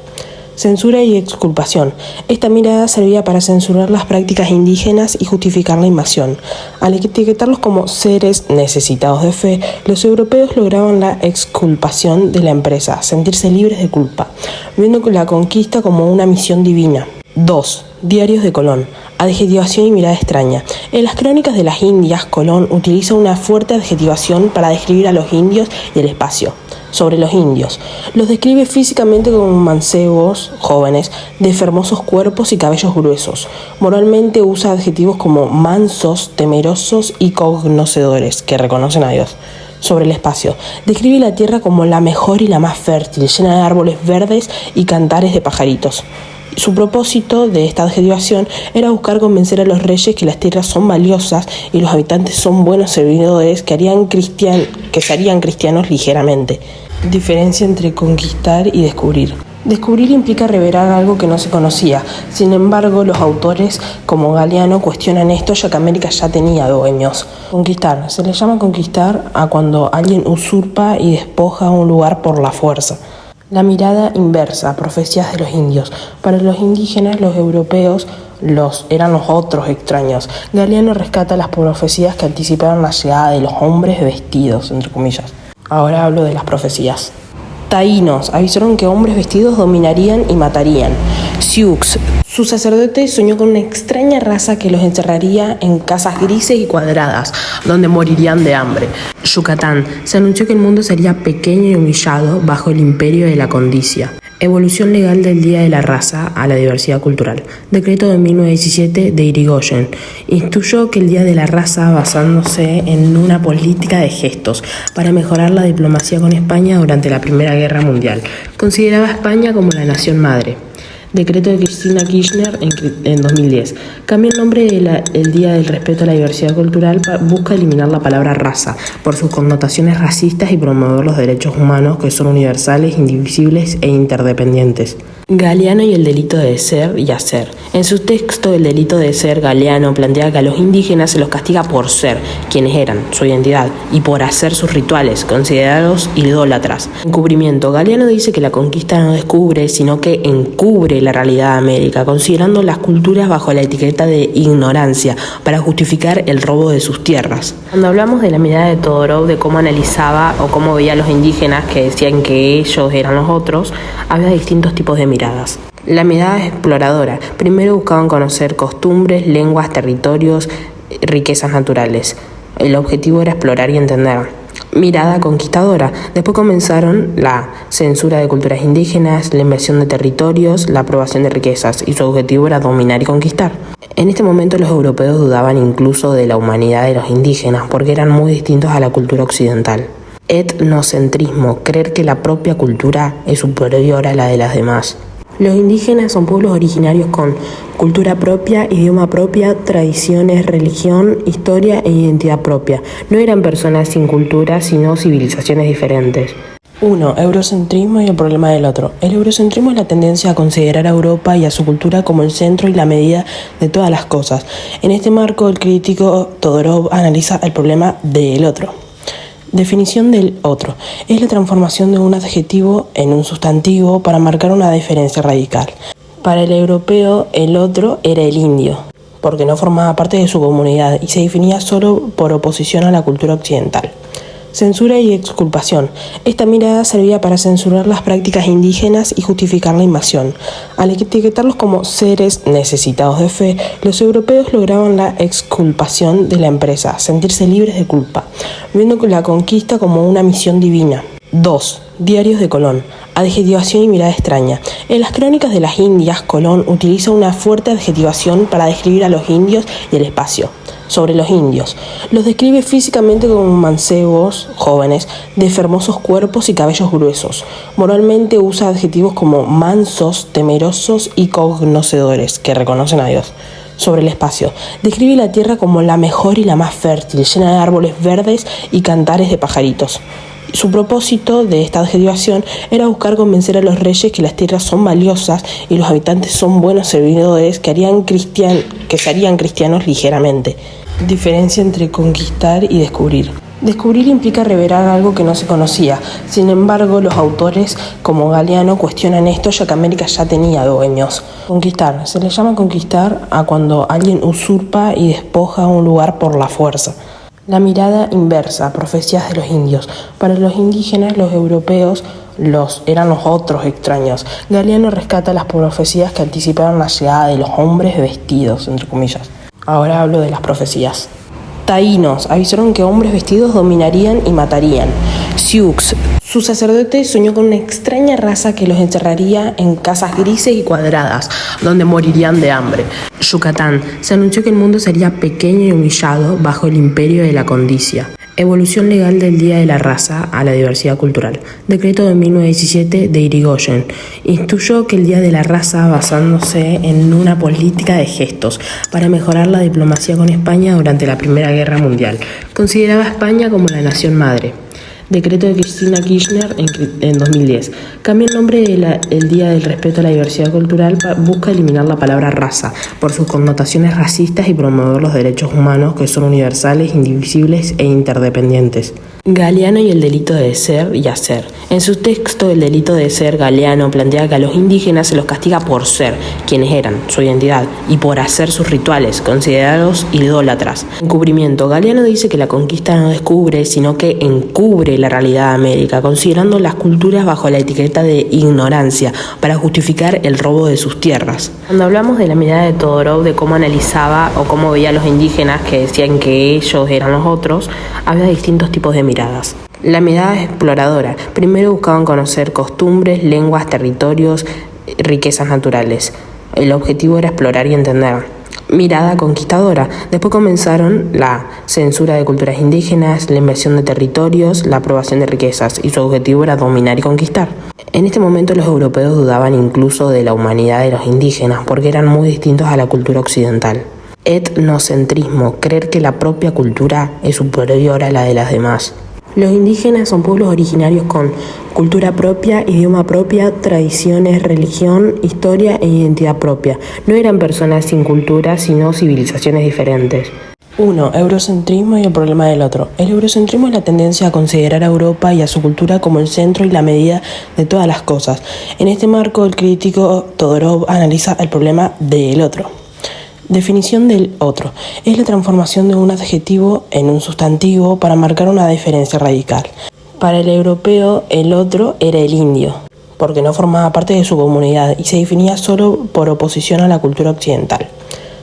Censura y exculpación. Esta mirada servía para censurar las prácticas indígenas y justificar la invasión. Al etiquetarlos como seres necesitados de fe, los europeos lograban la exculpación de la empresa, sentirse libres de culpa, viendo la conquista como una misión divina. 2. Diarios de Colón. Adjetivación y mirada extraña. En las crónicas de las Indias, Colón utiliza una fuerte adjetivación para describir a los indios y el espacio. Sobre los indios, los describe físicamente como mancebos, jóvenes, de hermosos cuerpos y cabellos gruesos. Moralmente usa adjetivos como mansos, temerosos y conocedores, que reconocen a Dios. Sobre el espacio, describe la tierra como la mejor y la más fértil, llena de árboles verdes y cantares de pajaritos. Su propósito de esta adjetivación era buscar convencer a los reyes que las tierras son valiosas y los habitantes son buenos servidores que se harían cristianos ligeramente. Diferencia entre conquistar y descubrir. Descubrir implica revelar algo que no se conocía. Sin embargo, los autores como Galeano cuestionan esto, ya que América ya tenía dueños. Conquistar. Se le llama conquistar a cuando alguien usurpa y despoja un lugar por la fuerza. La mirada inversa, profecías de los indios. Para los indígenas, los europeos eran los otros extraños. Galeano rescata las profecías que anticiparon la llegada de los hombres vestidos, entre comillas. Ahora hablo de las profecías. Taínos avisaron que hombres vestidos dominarían y matarían. Sioux, su sacerdote soñó con una extraña raza que los encerraría en casas grises y cuadradas, donde morirían de hambre. Yucatán, se anunció que el mundo sería pequeño y humillado bajo el imperio de la condicia. Evolución legal del Día de la Raza a la diversidad cultural. Decreto de 1917 de Irigoyen. Instituyó que el Día de la Raza, basándose en una política de gestos para mejorar la diplomacia con España durante la Primera Guerra Mundial. Consideraba a España como la nación madre. Decreto de Cristina Kirchner en 2010. Cambia el nombre del Día del Respeto a la Diversidad Cultural, busca eliminar la palabra raza por sus connotaciones racistas y promover los derechos humanos que son universales, indivisibles e interdependientes. Galeano y el delito de ser y hacer. En su texto El delito de ser, Galeano plantea que a los indígenas se los castiga por ser quienes eran, su identidad, y por hacer sus rituales, considerados idólatras. Encubrimiento. Galeano dice que la conquista no descubre, sino que encubre la realidad de América, considerando las culturas bajo la etiqueta de ignorancia para justificar el robo de sus tierras. Cuando hablamos de la mirada de Todorov, de cómo analizaba o cómo veía a los indígenas que decían que ellos eran los otros, había distintos tipos de miradas. La mirada exploradora. Primero buscaban conocer costumbres, lenguas, territorios, riquezas naturales. El objetivo era explorar y entender. Mirada conquistadora. Después comenzaron la censura de culturas indígenas, la invasión de territorios, la aprobación de riquezas, y su objetivo era dominar y conquistar. En este momento los europeos dudaban incluso de la humanidad de los indígenas porque eran muy distintos a la cultura occidental. Etnocentrismo. Creer que la propia cultura es superior a la de las demás. Los indígenas son pueblos originarios con cultura propia, idioma propia, tradiciones, religión, historia e identidad propia. No eran personas sin cultura, sino civilizaciones diferentes. 1. Eurocentrismo y el problema del otro. El eurocentrismo es la tendencia a considerar a Europa y a su cultura como el centro y la medida de todas las cosas. En este marco, el crítico Todorov analiza el problema del otro. Definición del otro. Es la transformación de un adjetivo en un sustantivo para marcar una diferencia radical. Para el europeo, el otro era el indio, porque no formaba parte de su comunidad y se definía solo por oposición a la cultura occidental. Censura y exculpación. Esta mirada servía para censurar las prácticas indígenas y justificar la invasión. Al etiquetarlos como seres necesitados de fe, los europeos lograban la exculpación de la empresa, sentirse libres de culpa, viendo la conquista como una misión divina. 2. Diarios de Colón. Adjetivación y mirada extraña. En las crónicas de las Indias, Colón utiliza una fuerte adjetivación para describir a los indios y el espacio. Sobre los indios, los describe físicamente como mancebos, jóvenes, de hermosos cuerpos y cabellos gruesos. Moralmente usa adjetivos como mansos, temerosos y conocedores, que reconocen a Dios. Sobre el espacio, describe la tierra como la mejor y la más fértil, llena de árboles verdes y cantares de pajaritos. Su propósito de esta adjetivación era buscar convencer a los reyes que las tierras son valiosas y los habitantes son buenos servidores que se harían cristianos ligeramente. Diferencia entre conquistar y descubrir. Descubrir implica revelar algo que no se conocía. Sin embargo, los autores como Galeano cuestionan esto, ya que América ya tenía dueños. Conquistar. Se le llama conquistar a cuando alguien usurpa y despoja un lugar por la fuerza. La mirada inversa, profecías de los indios. Para los indígenas, los europeos eran los otros extraños. Galeano rescata las profecías que anticiparon la llegada de los hombres vestidos, entre comillas. Ahora hablo de las profecías. Taínos avisaron que hombres vestidos dominarían y matarían. Sioux, su sacerdote soñó con una extraña raza que los encerraría en casas grises y cuadradas, donde morirían de hambre. Yucatán, se anunció que el mundo sería pequeño y humillado bajo el imperio de la condicia. Evolución legal del Día de la Raza a la diversidad cultural. Decreto de 1917 de Irigoyen. Instituyó que el Día de la Raza basándose en una política de gestos para mejorar la diplomacia con España durante la Primera Guerra Mundial. Consideraba a España como la nación madre. Decreto de Cristina Kirchner en 2010. Cambia el nombre del Día del Respeto a la Diversidad Cultural, busca eliminar la palabra raza por sus connotaciones racistas y promover los derechos humanos que son universales, indivisibles e interdependientes. Galeano y el delito de ser y hacer. En su texto El delito de ser, Galeano plantea que a los indígenas se los castiga por ser, quienes eran, su identidad, y por hacer sus rituales, considerados idólatras. Encubrimiento. Galeano dice que la conquista no descubre, sino que encubre la realidad de América, considerando las culturas bajo la etiqueta de ignorancia, para justificar el robo de sus tierras. Cuando hablamos de la mirada de Todorov, de cómo analizaba o cómo veía a los indígenas que decían que ellos eran los otros, había distintos tipos de miradas. La mirada exploradora. Primero buscaban conocer costumbres, lenguas, territorios, riquezas naturales. El objetivo era explorar y entender. Mirada conquistadora. Después comenzaron la censura de culturas indígenas, la invasión de territorios, la aprobación de riquezas, y su objetivo era dominar y conquistar. En este momento los europeos dudaban incluso de la humanidad de los indígenas porque eran muy distintos a la cultura occidental. Etnocentrismo, creer que la propia cultura es superior a la de las demás. Los indígenas son pueblos originarios con cultura propia, idioma propia, tradiciones, religión, historia e identidad propia. No eran personas sin cultura, sino civilizaciones diferentes. 1. Eurocentrismo y el problema del otro. El eurocentrismo es la tendencia a considerar a Europa y a su cultura como el centro y la medida de todas las cosas. En este marco, el crítico Todorov analiza el problema del otro. Definición del otro. Es la transformación de un adjetivo en un sustantivo para marcar una diferencia radical. Para el europeo, el otro era el indio, porque no formaba parte de su comunidad y se definía solo por oposición a la cultura occidental.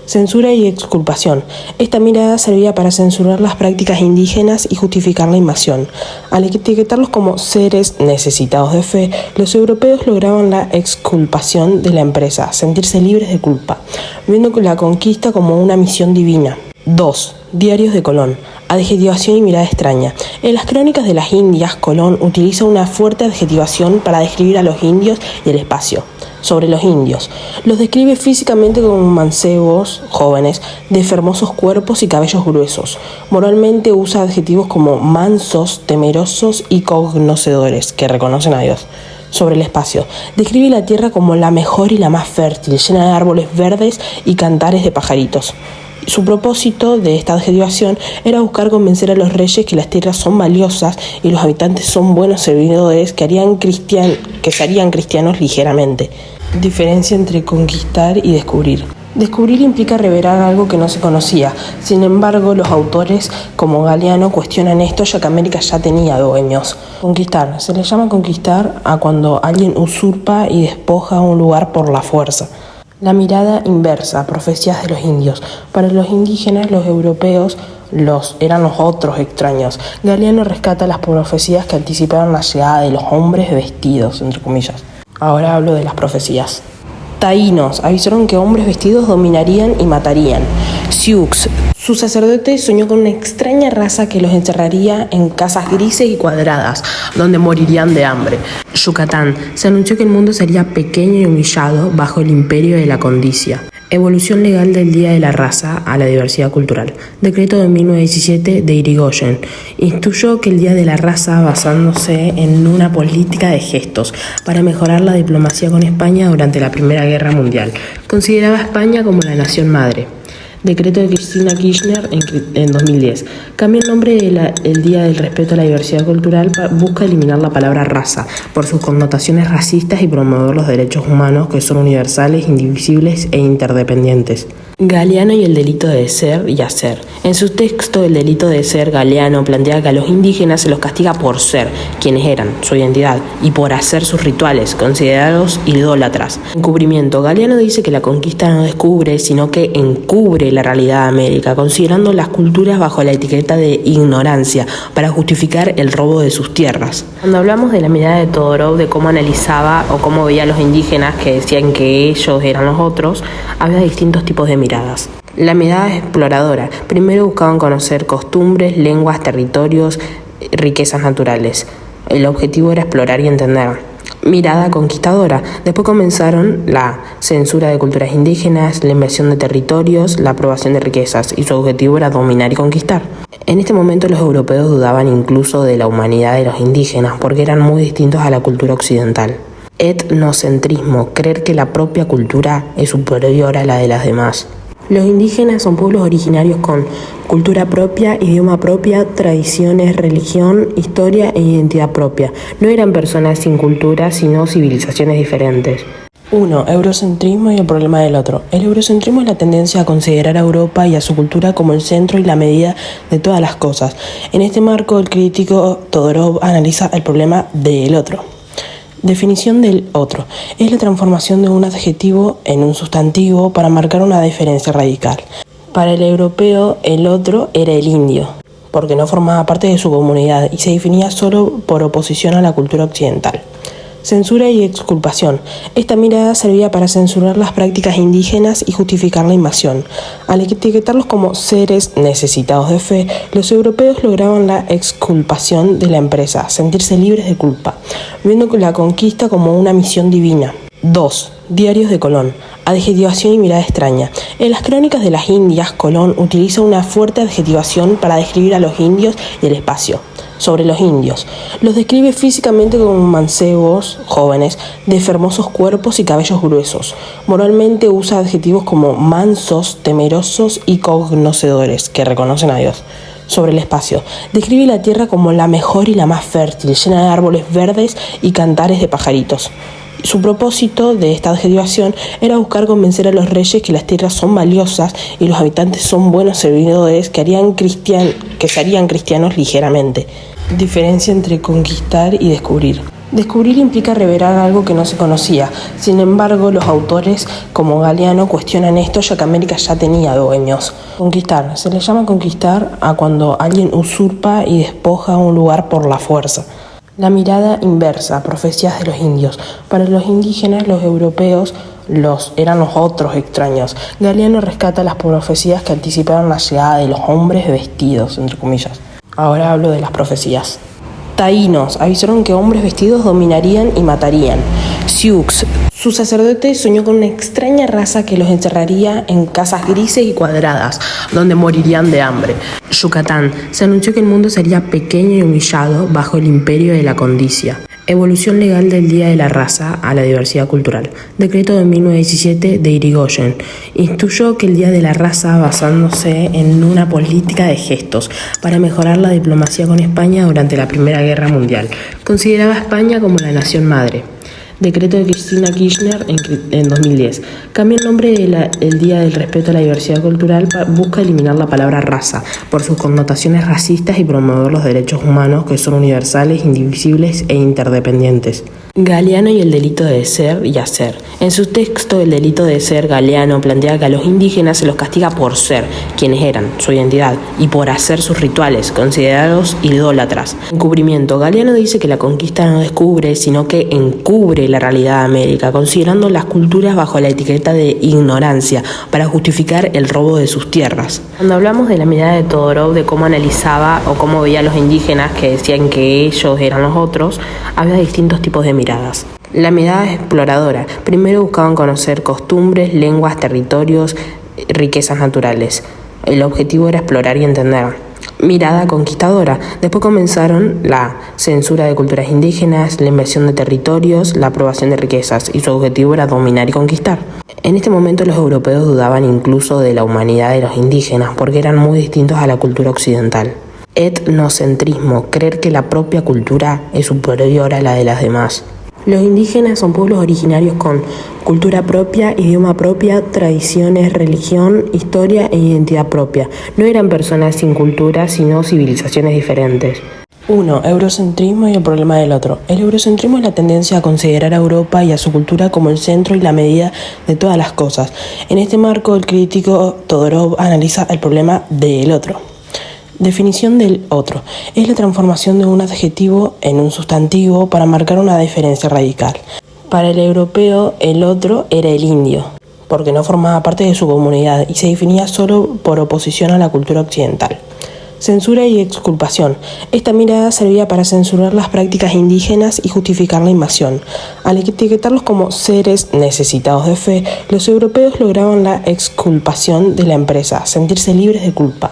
Censura y exculpación. Esta mirada servía para censurar las prácticas indígenas y justificar la invasión. Al etiquetarlos como seres necesitados de fe, los europeos lograban la exculpación de la empresa, sentirse libres de culpa, viendo la conquista como una misión divina. 2. Diarios de Colón. Adjetivación y mirada extraña. En las crónicas de las Indias, Colón utiliza una fuerte adjetivación para describir a los indios y el espacio. Sobre los indios. Los describe físicamente como mancebos, jóvenes, de hermosos cuerpos y cabellos gruesos. Moralmente usa adjetivos como mansos, temerosos y conocedores, que reconocen a Dios. Sobre el espacio. Describe la tierra como la mejor y la más fértil, llena de árboles verdes y cantares de pajaritos. Su propósito de esta adjetivación era buscar convencer a los reyes que las tierras son valiosas y los habitantes son buenos servidores que se harían cristianos ligeramente. Diferencia entre conquistar y descubrir. Descubrir implica revelar algo que no se conocía. Sin embargo, los autores como Galeano cuestionan esto, ya que América ya tenía dueños. Conquistar. Se le llama conquistar a cuando alguien usurpa y despoja un lugar por la fuerza. La mirada inversa, profecías de los indios. Para los indígenas, los europeos eran los otros extraños. Galeano rescata las profecías que anticiparon la llegada de los hombres vestidos, entre comillas. Ahora hablo de las profecías. Taínos avisaron que hombres vestidos dominarían y matarían. Sioux, su sacerdote soñó con una extraña raza que los encerraría en casas grises y cuadradas, donde morirían de hambre. Yucatán, se anunció que el mundo sería pequeño y humillado bajo el imperio de la condicia. Evolución legal del Día de la Raza a la diversidad cultural. Decreto de 1917 de Irigoyen. Instituyó que el Día de la Raza basándose en una política de gestos para mejorar la diplomacia con España durante la Primera Guerra Mundial. Consideraba a España como la nación madre. Decreto de Cristina Kirchner en 2010. Cambia el nombre del Día del Respeto a la Diversidad Cultural, busca eliminar la palabra raza por sus connotaciones racistas y promover los derechos humanos que son universales, indivisibles e interdependientes. Galeano y el delito de ser y hacer. En su texto, El delito de ser, Galeano plantea que a los indígenas se los castiga por ser quienes eran, su identidad, y por hacer sus rituales, considerados idólatras. Encubrimiento. Galeano dice que la conquista no descubre, sino que encubre la realidad de América, considerando las culturas bajo la etiqueta de ignorancia, para justificar el robo de sus tierras. Cuando hablamos de la mirada de Todorov, de cómo analizaba o cómo veía a los indígenas que decían que ellos eran los otros, había distintos tipos de miradas. La mirada exploradora. Primero buscaban conocer costumbres, lenguas, territorios, riquezas naturales. El objetivo era explorar y entender. Mirada conquistadora. Después comenzaron la censura de culturas indígenas, la invasión de territorios, la aprobación de riquezas, y su objetivo era dominar y conquistar. En este momento los europeos dudaban incluso de la humanidad de los indígenas porque eran muy distintos a la cultura occidental. Etnocentrismo, creer que la propia cultura es superior a la de las demás. Los indígenas son pueblos originarios con cultura propia, idioma propia, tradiciones, religión, historia e identidad propia. No eran personas sin cultura, sino civilizaciones diferentes. 1. Eurocentrismo y el problema del otro. El eurocentrismo es la tendencia a considerar a Europa y a su cultura como el centro y la medida de todas las cosas. En este marco, el crítico Todorov analiza el problema del otro. Definición del otro. Es la transformación de un adjetivo en un sustantivo para marcar una diferencia radical. Para el europeo, el otro era el indio, porque no formaba parte de su comunidad y se definía solo por oposición a la cultura occidental. Censura y exculpación. Esta mirada servía para censurar las prácticas indígenas y justificar la invasión. Al etiquetarlos como seres necesitados de fe, los europeos lograban la exculpación de la empresa, sentirse libres de culpa, viendo la conquista como una misión divina. 2. Diarios de Colón. Adjetivación y mirada extraña. En las crónicas de las Indias, Colón utiliza una fuerte adjetivación para describir a los indios y el espacio. Sobre los indios. Los describe físicamente como mancebos, jóvenes, de hermosos cuerpos y cabellos gruesos. Moralmente usa adjetivos como mansos, temerosos y conocedores, que reconocen a Dios. Sobre el espacio. Describe la tierra como la mejor y la más fértil, llena de árboles verdes y cantares de pajaritos. Su propósito de esta adjetivación era buscar convencer a los reyes que las tierras son valiosas y los habitantes son buenos servidores que se harían cristianos ligeramente. Diferencia entre conquistar y descubrir. Descubrir implica revelar algo que no se conocía. Sin embargo, los autores como Galeano cuestionan esto, ya que América ya tenía dueños. Conquistar. Se le llama conquistar a cuando alguien usurpa y despoja un lugar por la fuerza. La mirada inversa, profecías de los indios. Para los indígenas, los europeos eran los otros extraños. Galeano rescata las profecías que anticiparon la llegada de los hombres vestidos, entre comillas. Ahora hablo de las profecías. Taínos avisaron que hombres vestidos dominarían y matarían. Sioux, su sacerdote soñó con una extraña raza que los encerraría en casas grises y cuadradas, donde morirían de hambre. Yucatán, se anunció que el mundo sería pequeño y humillado bajo el imperio de la condicia. Evolución legal del Día de la Raza a la diversidad cultural. Decreto de 1917 de Irigoyen. Instituyó que el Día de la Raza, basándose en una política de gestos para mejorar la diplomacia con España durante la Primera Guerra Mundial. Consideraba a España como la nación madre. Decreto de Cristina Kirchner en 2010. Cambia el nombre del Día del Respeto a la Diversidad Cultural, busca eliminar la palabra raza por sus connotaciones racistas y promover los derechos humanos que son universales, indivisibles e interdependientes. Galeano y el delito de ser y hacer. En su texto, El delito de ser, Galeano plantea que a los indígenas se los castiga por ser quienes eran, su identidad, y por hacer sus rituales, considerados idólatras. Encubrimiento. Galeano dice que la conquista no descubre, sino que encubre la realidad de América, considerando las culturas bajo la etiqueta de ignorancia, para justificar el robo de sus tierras. Cuando hablamos de la mirada de Todorov, de cómo analizaba o cómo veía a los indígenas que decían que ellos eran los otros, había distintos tipos de miradas. La mirada exploradora. Primero buscaban conocer costumbres, lenguas, territorios, riquezas naturales. El objetivo era explorar y entender. Mirada conquistadora. Después comenzaron la censura de culturas indígenas, la invasión de territorios, la aprobación de riquezas, y su objetivo era dominar y conquistar. En este momento los europeos dudaban incluso de la humanidad de los indígenas porque eran muy distintos a la cultura occidental. Etnocentrismo, creer que la propia cultura es superior a la de las demás. Los indígenas son pueblos originarios con cultura propia, idioma propia, tradiciones, religión, historia e identidad propia. No eran personas sin cultura, sino civilizaciones diferentes. 1. Eurocentrismo y el problema del otro. El eurocentrismo es la tendencia a considerar a Europa y a su cultura como el centro y la medida de todas las cosas. En este marco, el crítico Todorov analiza el problema del otro. Definición del otro. Es la transformación de un adjetivo en un sustantivo para marcar una diferencia radical. Para el europeo, el otro era el indio, porque no formaba parte de su comunidad y se definía solo por oposición a la cultura occidental. Censura y exculpación. Esta mirada servía para censurar las prácticas indígenas y justificar la invasión. Al etiquetarlos como seres necesitados de fe, los europeos lograban la exculpación de la empresa, sentirse libres de culpa,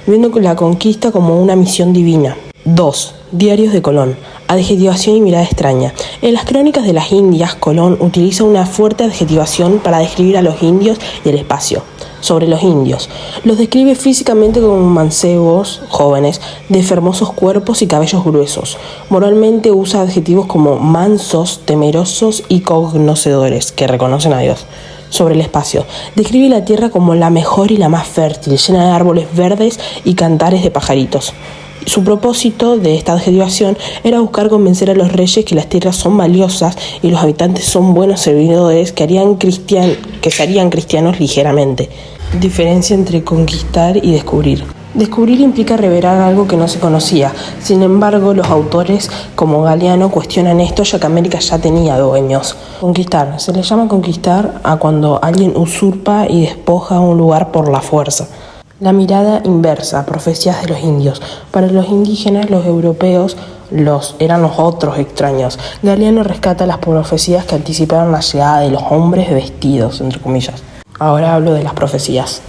viendo la conquista como una misión divina. 2. Diarios de Colón. Adjetivación y mirada extraña. En las crónicas de las Indias, Colón utiliza una fuerte adjetivación para describir a los indios y el espacio. Sobre los indios. Los describe físicamente como mancebos, jóvenes, de hermosos cuerpos y cabellos gruesos. Moralmente usa adjetivos como mansos, temerosos y conocedores, que reconocen a Dios. Sobre el espacio. Describe la tierra como la mejor y la más fértil, llena de árboles verdes y cantares de pajaritos. Su propósito de esta adjetivación era buscar convencer a los reyes que las tierras son valiosas y los habitantes son buenos servidores que se harían cristianos ligeramente. Diferencia entre conquistar y descubrir. Descubrir implica revelar algo que no se conocía. Sin embargo, los autores como Galeano cuestionan esto, ya que América ya tenía dueños. Conquistar. Se le llama conquistar a cuando alguien usurpa y despoja un lugar por la fuerza. La mirada inversa, profecías de los indios. Para los indígenas, los europeos eran los otros extraños. Galeano rescata las profecías que anticiparon la llegada de los hombres vestidos, entre comillas. Ahora hablo de las profecías.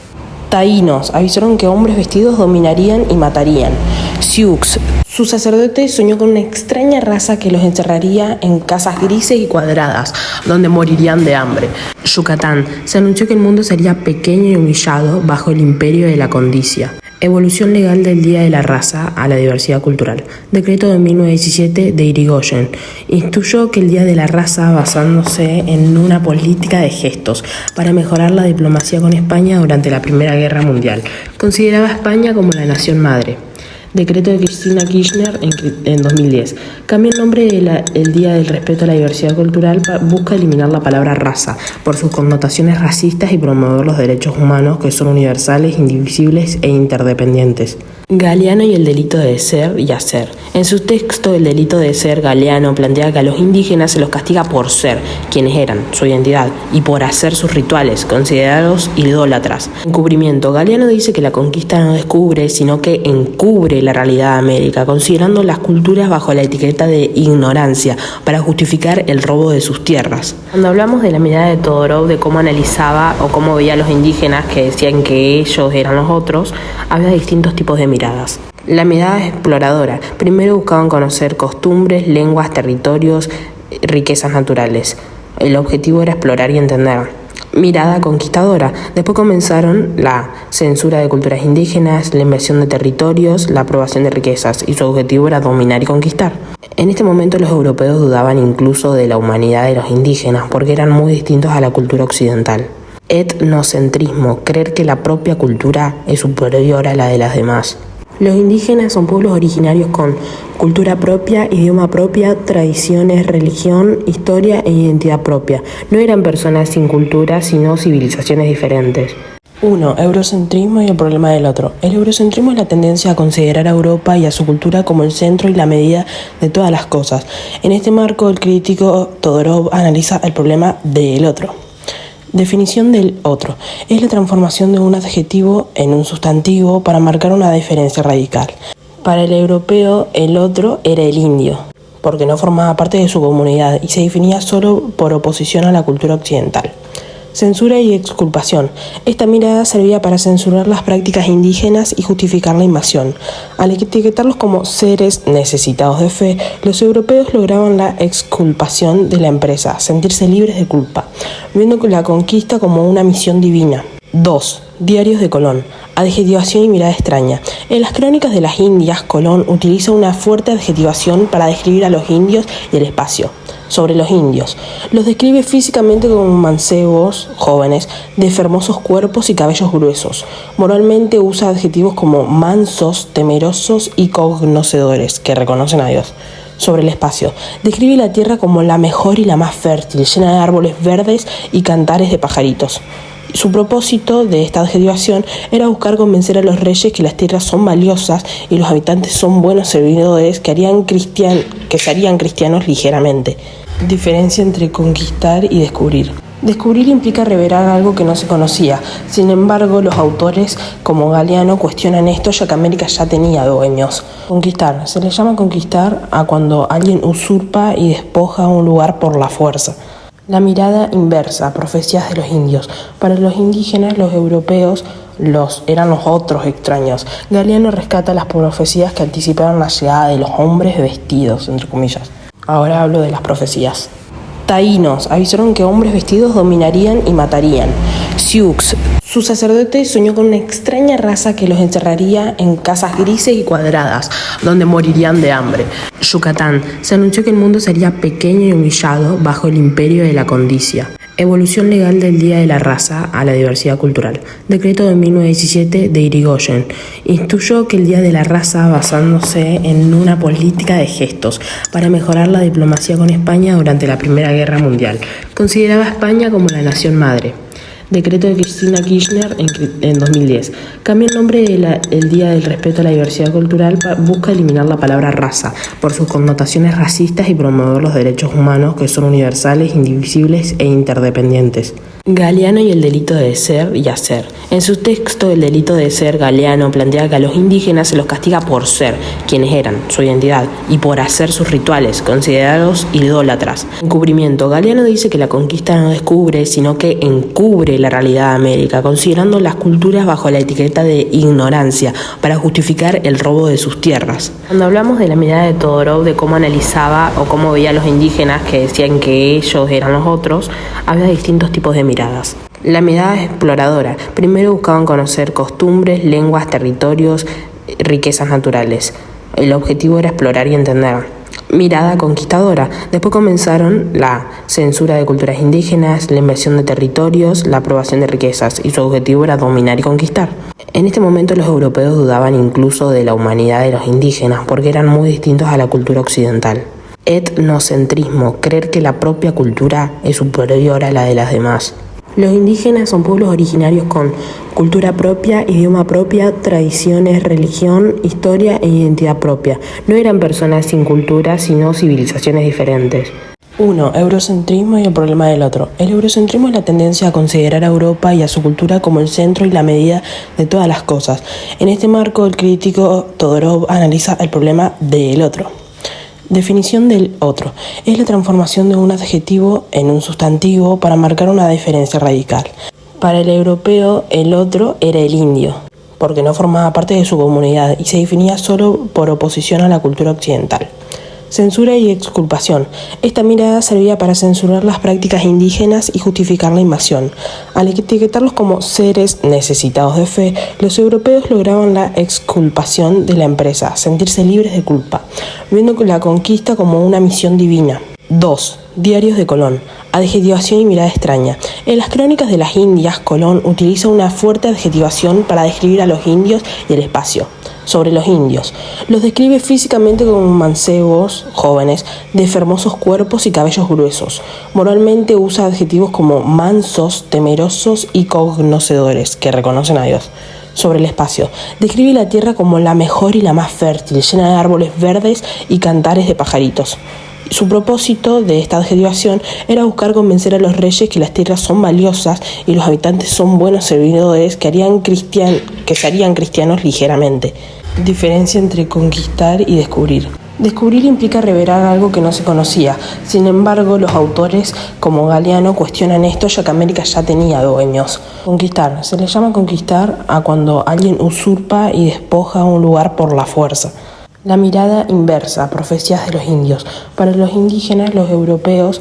Taínos avisaron que hombres vestidos dominarían y matarían. Sioux, su sacerdote soñó con una extraña raza que los encerraría en casas grises y cuadradas, donde morirían de hambre. Yucatán, se anunció que el mundo sería pequeño y humillado bajo el imperio de la codicia. Evolución legal del Día de la Raza a la diversidad cultural. Decreto de 1917 de Irigoyen. Instituyó que el Día de la Raza basándose en una política de gestos para mejorar la diplomacia con España durante la Primera Guerra Mundial. Consideraba a España como la nación madre. Decreto de Cristina Kirchner en 2010. Cambia el nombre del Día del Respeto a la Diversidad Cultural, busca eliminar la palabra raza por sus connotaciones racistas y promover los derechos humanos que son universales, indivisibles e interdependientes. Galeano y el delito de ser y hacer. En su texto El delito de ser, Galeano plantea que a los indígenas se los castiga por ser, quienes eran, su identidad, y por hacer sus rituales, considerados idólatras. Encubrimiento. Galeano dice que la conquista no descubre, sino que encubre la realidad de América, considerando las culturas bajo la etiqueta de ignorancia, para justificar el robo de sus tierras. Cuando hablamos de la mirada de Todorov, de cómo analizaba o cómo veía a los indígenas que decían que ellos eran los otros, había distintos tipos de miradas. La mirada exploradora. Primero buscaban conocer costumbres, lenguas, territorios, riquezas naturales. El objetivo era explorar y entender. Mirada conquistadora. Después comenzaron la censura de culturas indígenas, la invasión de territorios, la aprobación de riquezas, y su objetivo era dominar y conquistar. En este momento los europeos dudaban incluso de la humanidad de los indígenas porque eran muy distintos a la cultura occidental. Etnocentrismo, creer que la propia cultura es superior a la de las demás. Los indígenas son pueblos originarios con cultura propia, idioma propia, tradiciones, religión, historia e identidad propia. No eran personas sin cultura, sino civilizaciones diferentes. 1. Eurocentrismo y el problema del otro. El eurocentrismo es la tendencia a considerar a Europa y a su cultura como el centro y la medida de todas las cosas. En este marco, el crítico Todorov analiza el problema del otro. Definición del otro. Es la transformación de un adjetivo en un sustantivo para marcar una diferencia radical. Para el europeo, el otro era el indio, porque no formaba parte de su comunidad y se definía solo por oposición a la cultura occidental. Censura y exculpación. Esta mirada servía para censurar las prácticas indígenas y justificar la invasión. Al etiquetarlos como seres necesitados de fe, los europeos lograban la exculpación de la empresa, sentirse libres de culpa, viendo la conquista como una misión divina. 2. Diarios de Colón. Adjetivación y mirada extraña. En las crónicas de las Indias, Colón utiliza una fuerte adjetivación para describir a los indios y el espacio. Sobre los indios. Los describe físicamente como mancebos, jóvenes, de hermosos cuerpos y cabellos gruesos. Moralmente usa adjetivos como mansos, temerosos y conocedores, que reconocen a Dios. Sobre el espacio. Describe la tierra como la mejor y la más fértil, llena de árboles verdes y cantares de pajaritos. Su propósito de esta adjetivación era buscar convencer a los reyes que las tierras son valiosas y los habitantes son buenos servidores que se harían cristianos ligeramente. Diferencia entre conquistar y descubrir. Descubrir implica revelar algo que no se conocía. Sin embargo, los autores como Galeano cuestionan esto, ya que América ya tenía dueños. Conquistar. Se le llama conquistar a cuando alguien usurpa y despoja un lugar por la fuerza. La mirada inversa, profecías de los indios. Para los indígenas, los europeos eran los otros extraños. Galeano rescata las profecías que anticiparon la llegada de los hombres vestidos, entre comillas. Ahora hablo de las profecías. Taínos avisaron que hombres vestidos dominarían y matarían. Sioux, su sacerdote soñó con una extraña raza que los encerraría en casas grises y cuadradas, donde morirían de hambre. Yucatán, se anunció que el mundo sería pequeño y humillado bajo el imperio de la condicia. Evolución legal del Día de la Raza a la diversidad cultural. Decreto de 1917 de Irigoyen. Instituyó que el Día de la Raza, basándose en una política de gestos para mejorar la diplomacia con España durante la Primera Guerra Mundial. Consideraba a España como la nación madre. Decreto de Cristina Kirchner en 2010. Cambia el nombre del Día del Respeto a la Diversidad Cultural, busca eliminar la palabra raza por sus connotaciones racistas y promover los derechos humanos que son universales, indivisibles e interdependientes. Galeano y el delito de ser y hacer. En su texto El delito de ser, Galeano plantea que a los indígenas se los castiga por ser quienes eran, su identidad, y por hacer sus rituales, considerados idólatras. Encubrimiento. Galeano dice que la conquista no descubre, sino que encubre la realidad de América, considerando las culturas bajo la etiqueta de ignorancia para justificar el robo de sus tierras. Cuando hablamos de la mirada de Todorov, de cómo analizaba o cómo veía a los indígenas que decían que ellos eran los otros, había distintos tipos de miradas. La mirada exploradora. Primero buscaban conocer costumbres, lenguas, territorios, riquezas naturales. El objetivo era explorar y entender. Mirada conquistadora. Después comenzaron la censura de culturas indígenas, la invasión de territorios, la aprobación de riquezas, y su objetivo era dominar y conquistar. En este momento los europeos dudaban incluso de la humanidad de los indígenas porque eran muy distintos a la cultura occidental. Etnocentrismo, creer que la propia cultura es superior a la de las demás. Los indígenas son pueblos originarios con cultura propia, idioma propia, tradiciones, religión, historia e identidad propia. No eran personas sin cultura, sino civilizaciones diferentes. 1. Eurocentrismo y el problema del otro. El eurocentrismo es la tendencia a considerar a Europa y a su cultura como el centro y la medida de todas las cosas. En este marco, el crítico Todorov analiza el problema del otro. Definición del otro. Es la transformación de un adjetivo en un sustantivo para marcar una diferencia radical. Para el europeo, el otro era el indio, porque no formaba parte de su comunidad y se definía solo por oposición a la cultura occidental. Censura y exculpación. Esta mirada servía para censurar las prácticas indígenas y justificar la invasión. Al etiquetarlos como seres necesitados de fe, los europeos lograban la exculpación de la empresa, sentirse libres de culpa, viendo la conquista como una misión divina. 2. Diarios de Colón. Adjetivación y mirada extraña. En las crónicas de las Indias, Colón utiliza una fuerte adjetivación para describir a los indios y el espacio. Sobre los indios. Los describe físicamente como mancebos, jóvenes, de hermosos cuerpos y cabellos gruesos. Moralmente usa adjetivos como mansos, temerosos y conocedores, que reconocen a Dios. Sobre el espacio. Describe la tierra como la mejor y la más fértil, llena de árboles verdes y cantares de pajaritos. Su propósito de esta adjetivación era buscar convencer a los reyes que las tierras son valiosas y los habitantes son buenos servidores que se harían cristianos ligeramente. Diferencia entre conquistar y descubrir. Descubrir implica revelar algo que no se conocía. Sin embargo, los autores como Galeano cuestionan esto, ya que América ya tenía dueños. Conquistar. Se le llama conquistar a cuando alguien usurpa y despoja un lugar por la fuerza. La mirada inversa, profecías de los indios. Para los indígenas, los europeos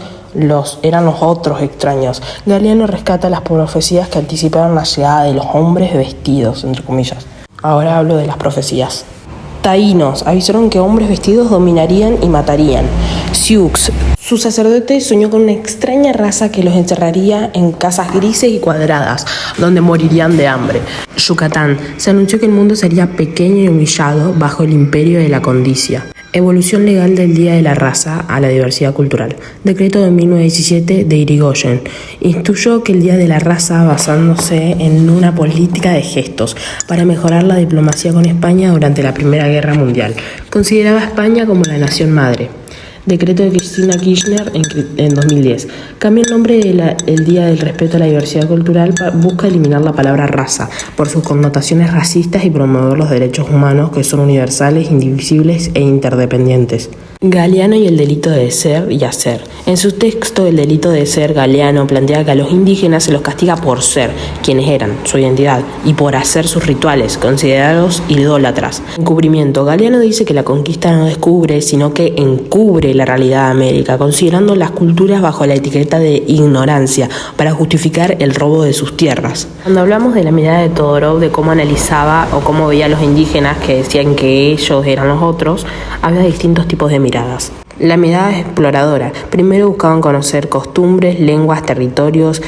eran los otros extraños. Galeano rescata las profecías que anticiparon la llegada de los hombres vestidos, entre comillas. Ahora hablo de las profecías. Taínos avisaron que hombres vestidos dominarían y matarían. Sioux. Su sacerdote soñó con una extraña raza que los encerraría en casas grises y cuadradas, donde morirían de hambre. Yucatán. Se anunció que el mundo sería pequeño y humillado bajo el imperio de la codicia. Evolución legal del Día de la Raza a la diversidad cultural. Decreto de 1917 de Irigoyen. Instituyó que el Día de la Raza basándose en una política de gestos para mejorar la diplomacia con España durante la Primera Guerra Mundial. Consideraba a España como la nación madre. Decreto de Cristina Kirchner en 2010. Cambia el nombre del Día del Respeto a la Diversidad Cultural, busca eliminar la palabra raza por sus connotaciones racistas y promover los derechos humanos que son universales, indivisibles e interdependientes. Galeano y el delito de ser y hacer. En su texto El delito de ser, Galeano plantea que a los indígenas se los castiga por ser quienes eran, su identidad, y por hacer sus rituales, considerados idólatras. Encubrimiento. Galeano dice que la conquista no descubre, sino que encubre la realidad de América, considerando las culturas bajo la etiqueta de ignorancia para justificar el robo de sus tierras. Cuando hablamos de la mirada de Todorov, de cómo analizaba o cómo veía a los indígenas que decían que ellos eran los otros, había distintos tipos de miradas. La mirada exploradora. Primero buscaban conocer costumbres, lenguas, territorios,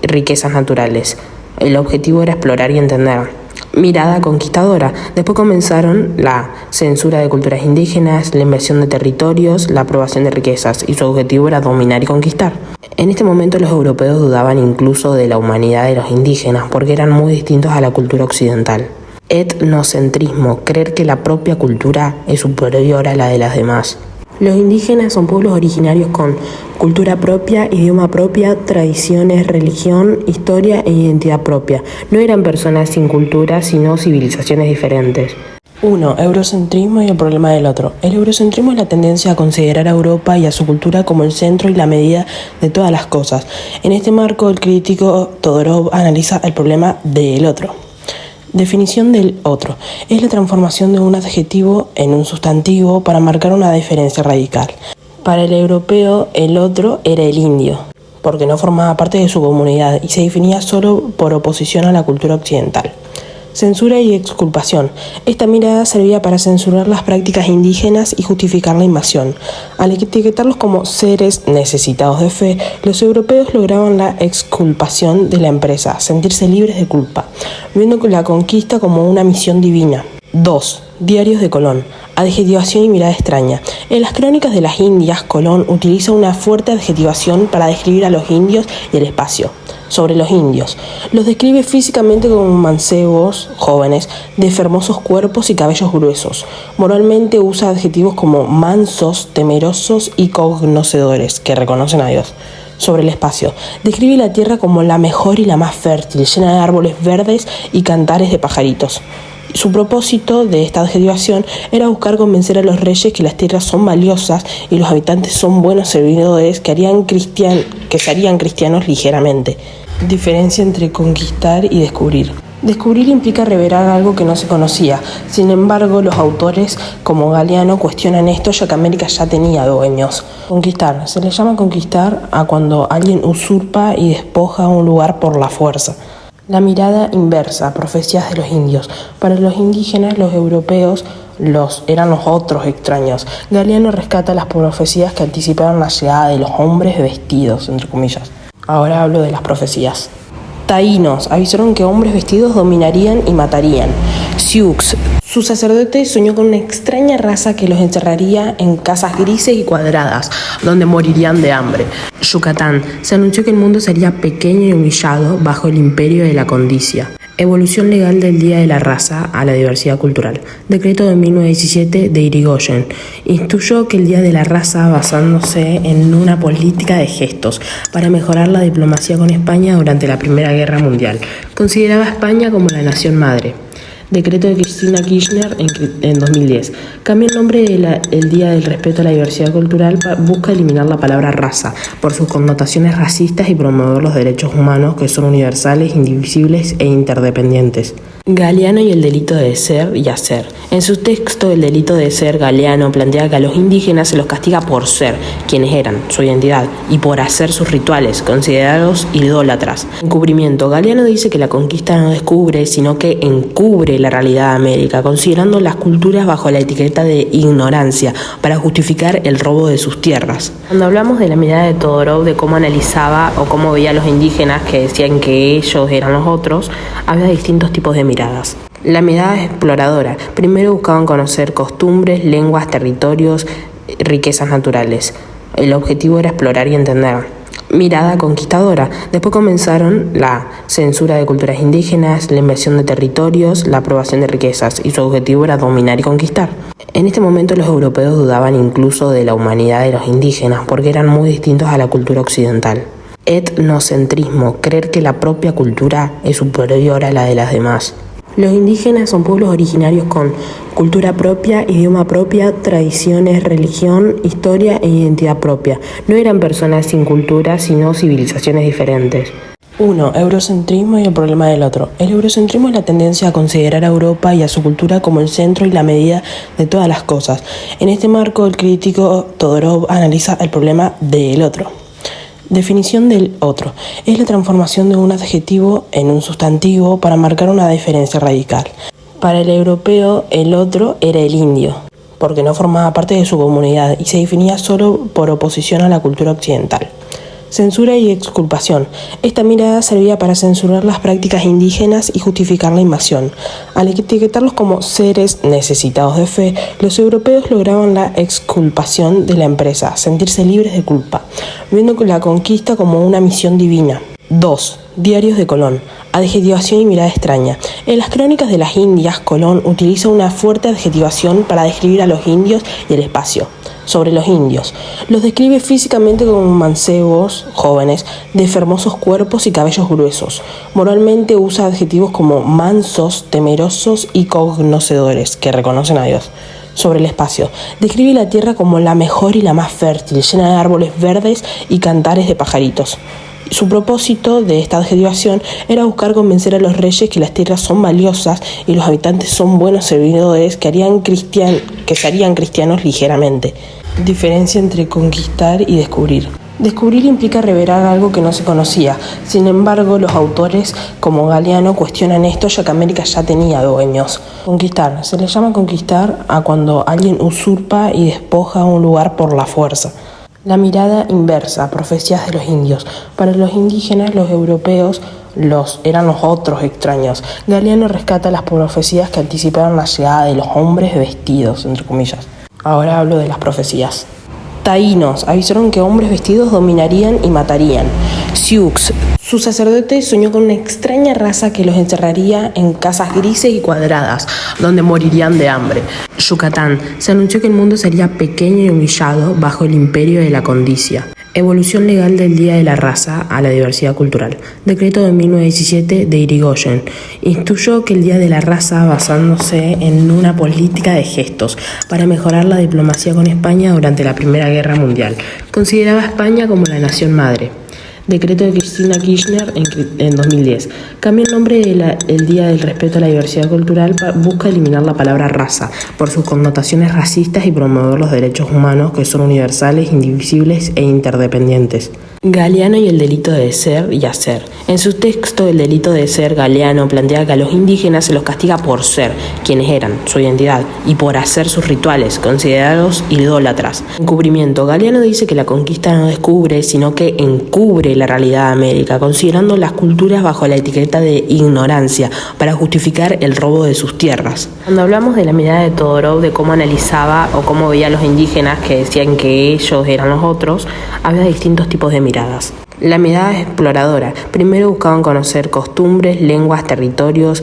riquezas naturales. El objetivo era explorar y entender. Mirada conquistadora. Después comenzaron la censura de culturas indígenas, la invasión de territorios, la aprobación de riquezas, y su objetivo era dominar y conquistar. En este momento los europeos dudaban incluso de la humanidad de los indígenas porque eran muy distintos a la cultura occidental. Etnocentrismo. Creer que la propia cultura es superior a la de las demás. Los indígenas son pueblos originarios con cultura propia, idioma propia, tradiciones, religión, historia e identidad propia. No eran personas sin cultura, sino civilizaciones diferentes. 1. Eurocentrismo y el problema del otro. El eurocentrismo es la tendencia a considerar a Europa y a su cultura como el centro y la medida de todas las cosas. En este marco, el crítico Todorov analiza el problema del otro. Definición del otro. Es la transformación de un adjetivo en un sustantivo para marcar una diferencia radical. Para el europeo, el otro era el indio, porque no formaba parte de su comunidad y se definía solo por oposición a la cultura occidental. Censura y exculpación. Esta mirada servía para censurar las prácticas indígenas y justificar la invasión. Al etiquetarlos como seres necesitados de fe, los europeos lograban la exculpación de la empresa, sentirse libres de culpa, viendo la conquista como una misión divina. 2. Diarios de Colón. Adjetivación y mirada extraña. En las crónicas de las Indias, Colón utiliza una fuerte adjetivación para describir a los indios y el espacio. Sobre los indios. Los describe físicamente como mancebos, jóvenes, de hermosos cuerpos y cabellos gruesos. Moralmente usa adjetivos como mansos, temerosos y conocedores, que reconocen a Dios. Sobre el espacio. Describe la tierra como la mejor y la más fértil, llena de árboles verdes y cantares de pajaritos. Su propósito de esta adjetivación era buscar convencer a los reyes que las tierras son valiosas y los habitantes son buenos servidores que se harían cristianos ligeramente. Diferencia entre conquistar y descubrir. Descubrir implica revelar algo que no se conocía. Sin embargo, los autores como Galeano cuestionan esto, ya que América ya tenía dueños. Conquistar. Se le llama conquistar a cuando alguien usurpa y despoja un lugar por la fuerza. La mirada inversa, profecías de los indios. Para los indígenas, los europeos eran los otros extraños. Galeano rescata las profecías que anticiparon la llegada de los hombres vestidos, entre comillas. Ahora hablo de las profecías. Taínos avisaron que hombres vestidos dominarían y matarían. Sioux. Su sacerdote soñó con una extraña raza que los encerraría en casas grises y cuadradas, donde morirían de hambre. Yucatán. Se anunció que el mundo sería pequeño y humillado bajo el imperio de la codicia. Evolución legal del Día de la Raza a la diversidad cultural. Decreto de 1917 de Irigoyen. Instituyó que el Día de la Raza basándose en una política de gestos para mejorar la diplomacia con España durante la Primera Guerra Mundial. Consideraba a España como la nación madre. Decreto de Cristina Kirchner en 2010. Cambia el nombre del Día del Respeto a la Diversidad Cultural, busca eliminar la palabra raza por sus connotaciones racistas y promover los derechos humanos que son universales, indivisibles e interdependientes. Galeano y el delito de ser y hacer. En su texto, El delito de ser, Galeano plantea que a los indígenas se los castiga por ser, quienes eran, su identidad, y por hacer sus rituales, considerados idólatras. Encubrimiento. Galeano dice que la conquista no descubre, sino que encubre la realidad de América, considerando las culturas bajo la etiqueta de ignorancia, para justificar el robo de sus tierras. Cuando hablamos de la mirada de Todorov, de cómo analizaba o cómo veía a los indígenas que decían que ellos eran los otros, había distintos tipos de miradas. La mirada exploradora. Primero buscaban conocer costumbres, lenguas, territorios, riquezas naturales. El objetivo era explorar y entender. Mirada conquistadora. Después comenzaron la censura de culturas indígenas, la invasión de territorios, la aprobación de riquezas, y su objetivo era dominar y conquistar. En este momento los europeos dudaban incluso de la humanidad de los indígenas porque eran muy distintos a la cultura occidental. Etnocentrismo, creer que la propia cultura es superior a la de las demás. Los indígenas son pueblos originarios con cultura propia, idioma propia, tradiciones, religión, historia e identidad propia. No eran personas sin cultura, sino civilizaciones diferentes. 1. Eurocentrismo y el problema del otro. El eurocentrismo es la tendencia a considerar a Europa y a su cultura como el centro y la medida de todas las cosas. En este marco, el crítico Todorov analiza el problema del otro. Definición del otro. Es la transformación de un adjetivo en un sustantivo para marcar una diferencia radical. Para el europeo, el otro era el indio, porque no formaba parte de su comunidad y se definía solo por oposición a la cultura occidental. Censura y exculpación. Esta mirada servía para censurar las prácticas indígenas y justificar la invasión. Al etiquetarlos como seres necesitados de fe, los europeos lograban la exculpación de la empresa, sentirse libres de culpa, viendo la conquista como una misión divina. 2. Diarios de Colón. Adjetivación y mirada extraña. En las crónicas de las Indias, Colón utiliza una fuerte adjetivación para describir a los indios y el espacio. Sobre los indios. Los describe físicamente como mancebos, jóvenes, de hermosos cuerpos y cabellos gruesos. Moralmente usa adjetivos como mansos, temerosos y conocedores, que reconocen a Dios. Sobre el espacio. Describe la tierra como la mejor y la más fértil, llena de árboles verdes y cantares de pajaritos. Su propósito de esta adjetivación era buscar convencer a los reyes que las tierras son valiosas y los habitantes son buenos servidores que se harían cristianos ligeramente. Diferencia entre conquistar y descubrir. Descubrir implica revelar algo que no se conocía. Sin embargo, los autores como Galeano cuestionan esto, ya que América ya tenía dueños. Conquistar. Se le llama conquistar a cuando alguien usurpa y despoja un lugar por la fuerza. La mirada inversa, profecías de los indios. Para los indígenas, los europeos eran los otros extraños. Galeano rescata las profecías que anticiparon la llegada de los hombres vestidos, entre comillas. Ahora hablo de las profecías. Taínos avisaron que hombres vestidos dominarían y matarían. Sioux, su sacerdote soñó con una extraña raza que los encerraría en casas grises y cuadradas, donde morirían de hambre. Yucatán, se anunció que el mundo sería pequeño y humillado bajo el imperio de la condicia. Evolución legal del Día de la Raza a la diversidad cultural. Decreto de 1917 de Irigoyen. Instituyó que el Día de la Raza basándose en una política de gestos para mejorar la diplomacia con España durante la Primera Guerra Mundial. Consideraba a España como la nación madre. Decreto de Cristina Kirchner en 2010. Cambia el nombre del Día del Respeto a la Diversidad Cultural, busca eliminar la palabra raza por sus connotaciones racistas y promover los derechos humanos que son universales, indivisibles e interdependientes. Galeano y el delito de ser y hacer. En su texto, El delito de ser, Galeano plantea que a los indígenas se los castiga por ser, quienes eran, su identidad, y por hacer sus rituales, considerados idólatras. Encubrimiento. Galeano dice que la conquista no descubre, sino que encubre la realidad de América, considerando las culturas bajo la etiqueta de ignorancia, para justificar el robo de sus tierras. Cuando hablamos de la mirada de Todorov, de cómo analizaba o cómo veía a los indígenas que decían que ellos eran los otros, había distintos tipos de miradas. La mirada exploradora. Primero buscaban conocer costumbres, lenguas, territorios,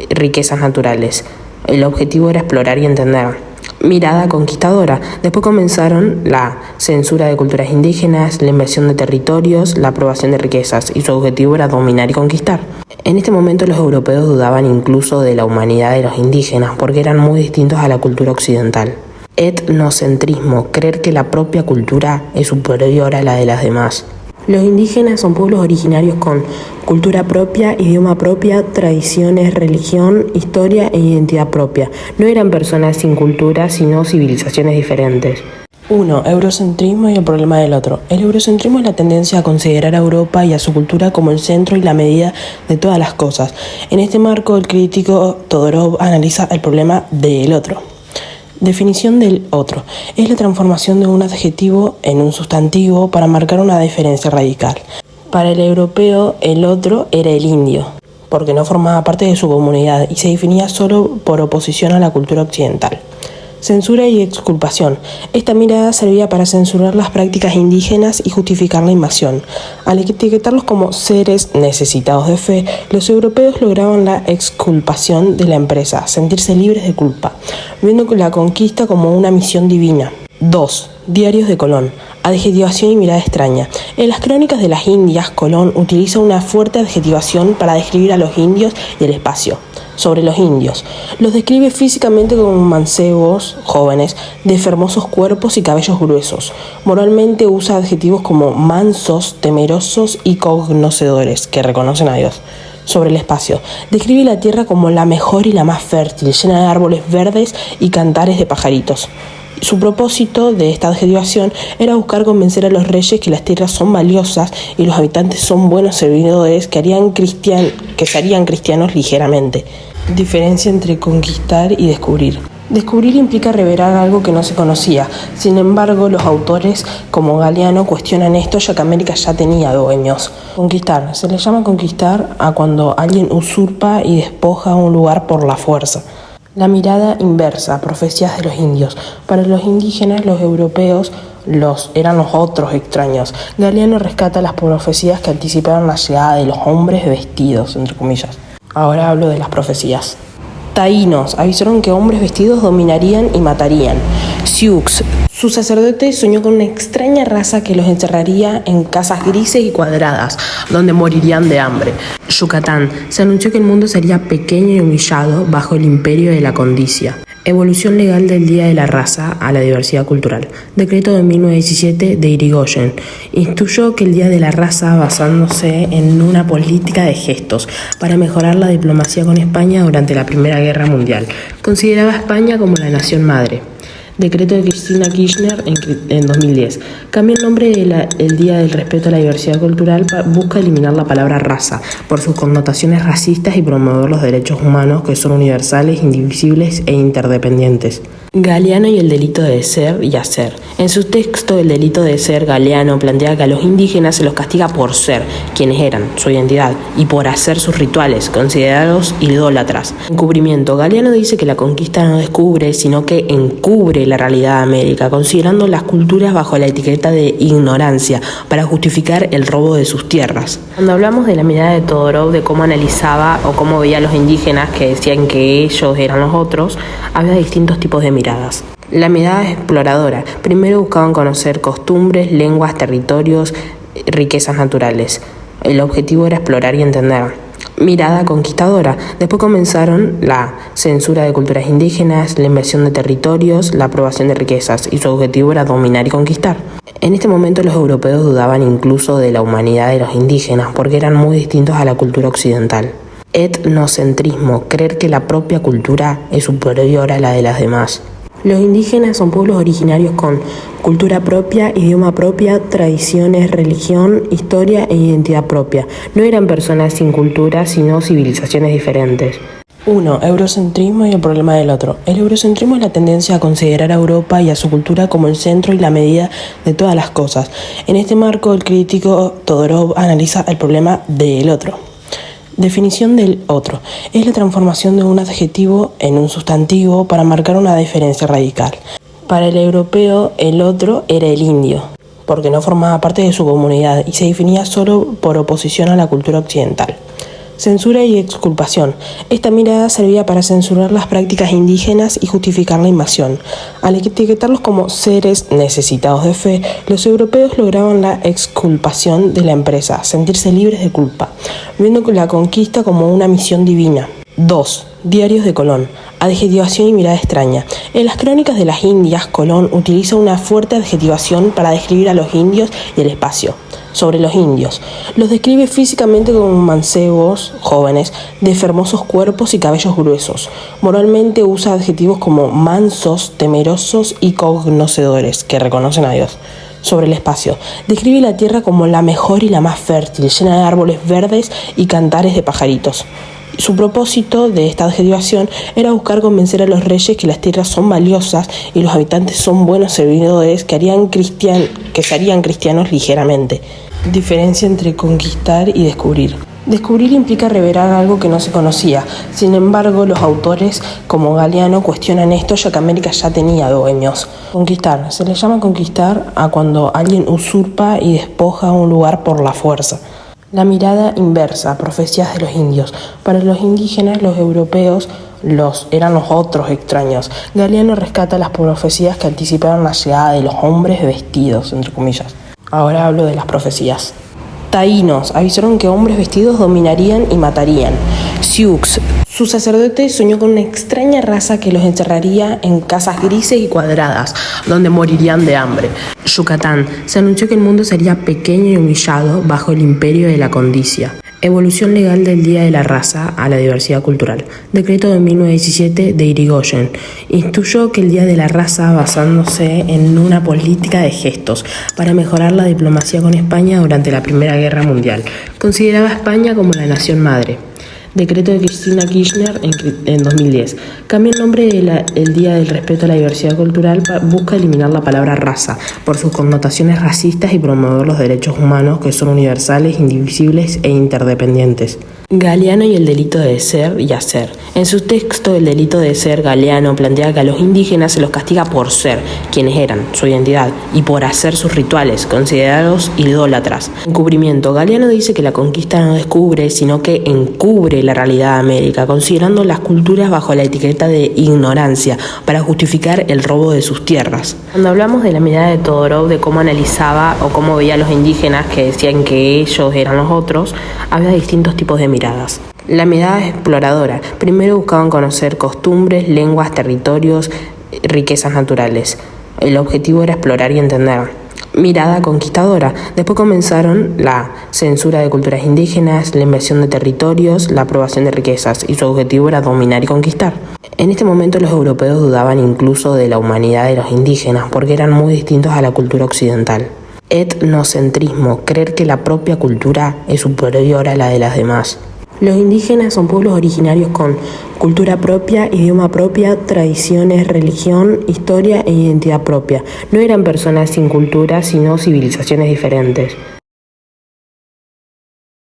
riquezas naturales. El objetivo era explorar y entender. Mirada conquistadora. Después comenzaron la censura de culturas indígenas, la invasión de territorios, la aprobación de riquezas, y su objetivo era dominar y conquistar. En este momento los europeos dudaban incluso de la humanidad de los indígenas porque eran muy distintos a la cultura occidental. Etnocentrismo, creer que la propia cultura es superior a la de las demás. Los indígenas son pueblos originarios con cultura propia, idioma propia, tradiciones, religión, historia e identidad propia. No eran personas sin cultura, sino civilizaciones diferentes. 1. Eurocentrismo y el problema del otro. El eurocentrismo es la tendencia a considerar a Europa y a su cultura como el centro y la medida de todas las cosas. En este marco, el crítico Todorov analiza el problema del otro. Definición del otro. Es la transformación de un adjetivo en un sustantivo para marcar una diferencia radical. Para el europeo, el otro era el indio, porque no formaba parte de su comunidad y se definía solo por oposición a la cultura occidental. Censura y exculpación. Esta mirada servía para censurar las prácticas indígenas y justificar la invasión. Al etiquetarlos como seres necesitados de fe, los europeos lograban la exculpación de la empresa, sentirse libres de culpa, viendo la conquista como una misión divina. 2. Diarios de Colón. Adjetivación y mirada extraña. En las crónicas de las Indias, Colón utiliza una fuerte adjetivación para describir a los indios y el espacio. Sobre los indios. Los describe físicamente como mancebos, jóvenes, de hermosos cuerpos y cabellos gruesos. Moralmente usa adjetivos como mansos, temerosos y conocedores, que reconocen a Dios. Sobre el espacio. Describe la tierra como la mejor y la más fértil, llena de árboles verdes y cantares de pajaritos. Su propósito de esta adjetivación era buscar convencer a los reyes que las tierras son valiosas y los habitantes son buenos servidores que se harían cristianos ligeramente. Diferencia entre conquistar y descubrir. Descubrir implica revelar algo que no se conocía. Sin embargo, los autores como Galeano cuestionan esto, ya que América ya tenía dueños. Conquistar. Se le llama conquistar a cuando alguien usurpa y despoja un lugar por la fuerza. La mirada inversa, profecías de los indios. Para los indígenas, los europeos eran los otros extraños. Galeano rescata las profecías que anticiparon la llegada de los hombres vestidos, entre comillas. Ahora hablo de las profecías. Taínos avisaron que hombres vestidos dominarían y matarían. Sioux, su sacerdote soñó con una extraña raza que los encerraría en casas grises y cuadradas, donde morirían de hambre. Yucatán, se anunció que el mundo sería pequeño y humillado bajo el imperio de la condicia. Evolución legal del Día de la Raza a la diversidad cultural. Decreto de 1917 de Irigoyen. Instituyó que el Día de la Raza basándose en una política de gestos para mejorar la diplomacia con España durante la Primera Guerra Mundial. Consideraba a España como la nación madre. Decreto de Cristina Kirchner en 2010. Cambia el nombre del Día del Respeto a la Diversidad Cultural, busca eliminar la palabra raza por sus connotaciones racistas y promover los derechos humanos que son universales, indivisibles e interdependientes. Galeano y el delito de ser y hacer. En su texto El delito de ser, Galeano plantea que a los indígenas se los castiga por ser quienes eran, su identidad, y por hacer sus rituales, considerados idólatras. Encubrimiento. Galeano dice que la conquista no descubre, sino que encubre la realidad de América, considerando las culturas bajo la etiqueta de ignorancia para justificar el robo de sus tierras. Cuando hablamos de la mirada de Todorov, de cómo analizaba o cómo veía a los indígenas que decían que ellos eran los otros, había distintos tipos de miradas. La mirada exploradora. Primero buscaban conocer costumbres, lenguas, territorios, riquezas naturales. El objetivo era explorar y entender. Mirada conquistadora. Después comenzaron la censura de culturas indígenas, la invasión de territorios, la aprobación de riquezas, y su objetivo era dominar y conquistar. En este momento los europeos dudaban incluso de la humanidad de los indígenas porque eran muy distintos a la cultura occidental. Etnocentrismo. Creer que la propia cultura es superior a la de las demás. Los indígenas son pueblos originarios con cultura propia, idioma propia, tradiciones, religión, historia e identidad propia. No eran personas sin cultura, sino civilizaciones diferentes. 1. Eurocentrismo y el problema del otro. El eurocentrismo es la tendencia a considerar a Europa y a su cultura como el centro y la medida de todas las cosas. En este marco, el crítico Todorov analiza el problema del otro. Definición del otro. Es la transformación de un adjetivo en un sustantivo para marcar una diferencia radical. Para el europeo, el otro era el indio, porque no formaba parte de su comunidad y se definía solo por oposición a la cultura occidental. Censura y exculpación. Esta mirada servía para censurar las prácticas indígenas y justificar la invasión. Al etiquetarlos como seres necesitados de fe, los europeos lograban la exculpación de la empresa, sentirse libres de culpa, viendo la conquista como una misión divina. 2. Diarios de Colón. Adjetivación y mirada extraña. En las crónicas de las Indias, Colón utiliza una fuerte adjetivación para describir a los indios y el espacio. Sobre los indios, los describe físicamente como mancebos, jóvenes, de hermosos cuerpos y cabellos gruesos. Moralmente usa adjetivos como mansos, temerosos y conocedores, que reconocen a Dios. Sobre el espacio, describe la tierra como la mejor y la más fértil, llena de árboles verdes y cantares de pajaritos. Su propósito de esta adjetivación era buscar convencer a los reyes que las tierras son valiosas y los habitantes son buenos servidores que se harían cristianos ligeramente. Diferencia entre conquistar y descubrir. Descubrir implica revelar algo que no se conocía. Sin embargo, los autores como Galeano cuestionan esto, ya que América ya tenía dueños. Conquistar. Se le llama conquistar a cuando alguien usurpa y despoja un lugar por la fuerza. La mirada inversa, profecías de los indios. Para los indígenas, los europeos eran los otros extraños. Galeano rescata las profecías que anticiparon la llegada de los hombres vestidos, entre comillas. Ahora hablo de las profecías. Taínos avisaron que hombres vestidos dominarían y matarían. Sioux, su sacerdote soñó con una extraña raza que los encerraría en casas grises y cuadradas, donde morirían de hambre. Yucatán, se anunció que el mundo sería pequeño y humillado bajo el imperio de la codicia. Evolución legal del Día de la Raza a la diversidad cultural. Decreto de 1917 de Irigoyen. Instituyó que el Día de la Raza, basándose en una política de gestos para mejorar la diplomacia con España durante la Primera Guerra Mundial. Consideraba a España como la nación madre. Decreto de Cristina Kirchner en 2010. Cambia el nombre del Día del Respeto a la Diversidad Cultural, busca eliminar la palabra raza por sus connotaciones racistas y promover los derechos humanos que son universales, indivisibles e interdependientes. Galeano y el delito de ser y hacer. En su texto El delito de ser, Galeano plantea que a los indígenas se los castiga por ser, quienes eran, su identidad, y por hacer sus rituales, considerados idólatras. Encubrimiento. Galeano dice que la conquista no descubre, sino que encubre la realidad de América, considerando las culturas bajo la etiqueta de ignorancia, para justificar el robo de sus tierras. Cuando hablamos de la mirada de Todorov, de cómo analizaba o cómo veía a los indígenas que decían que ellos eran los otros, había distintos tipos de miradas. La mirada exploradora. Primero buscaban conocer costumbres, lenguas, territorios, riquezas naturales. El objetivo era explorar y entender. Mirada conquistadora. Después comenzaron la censura de culturas indígenas, la invasión de territorios, la aprobación de riquezas, y su objetivo era dominar y conquistar. En este momento los europeos dudaban incluso de la humanidad de los indígenas porque eran muy distintos a la cultura occidental. Etnocentrismo, creer que la propia cultura es superior a la de las demás. Los indígenas son pueblos originarios con cultura propia, idioma propia, tradiciones, religión, historia e identidad propia. No eran personas sin cultura, sino civilizaciones diferentes.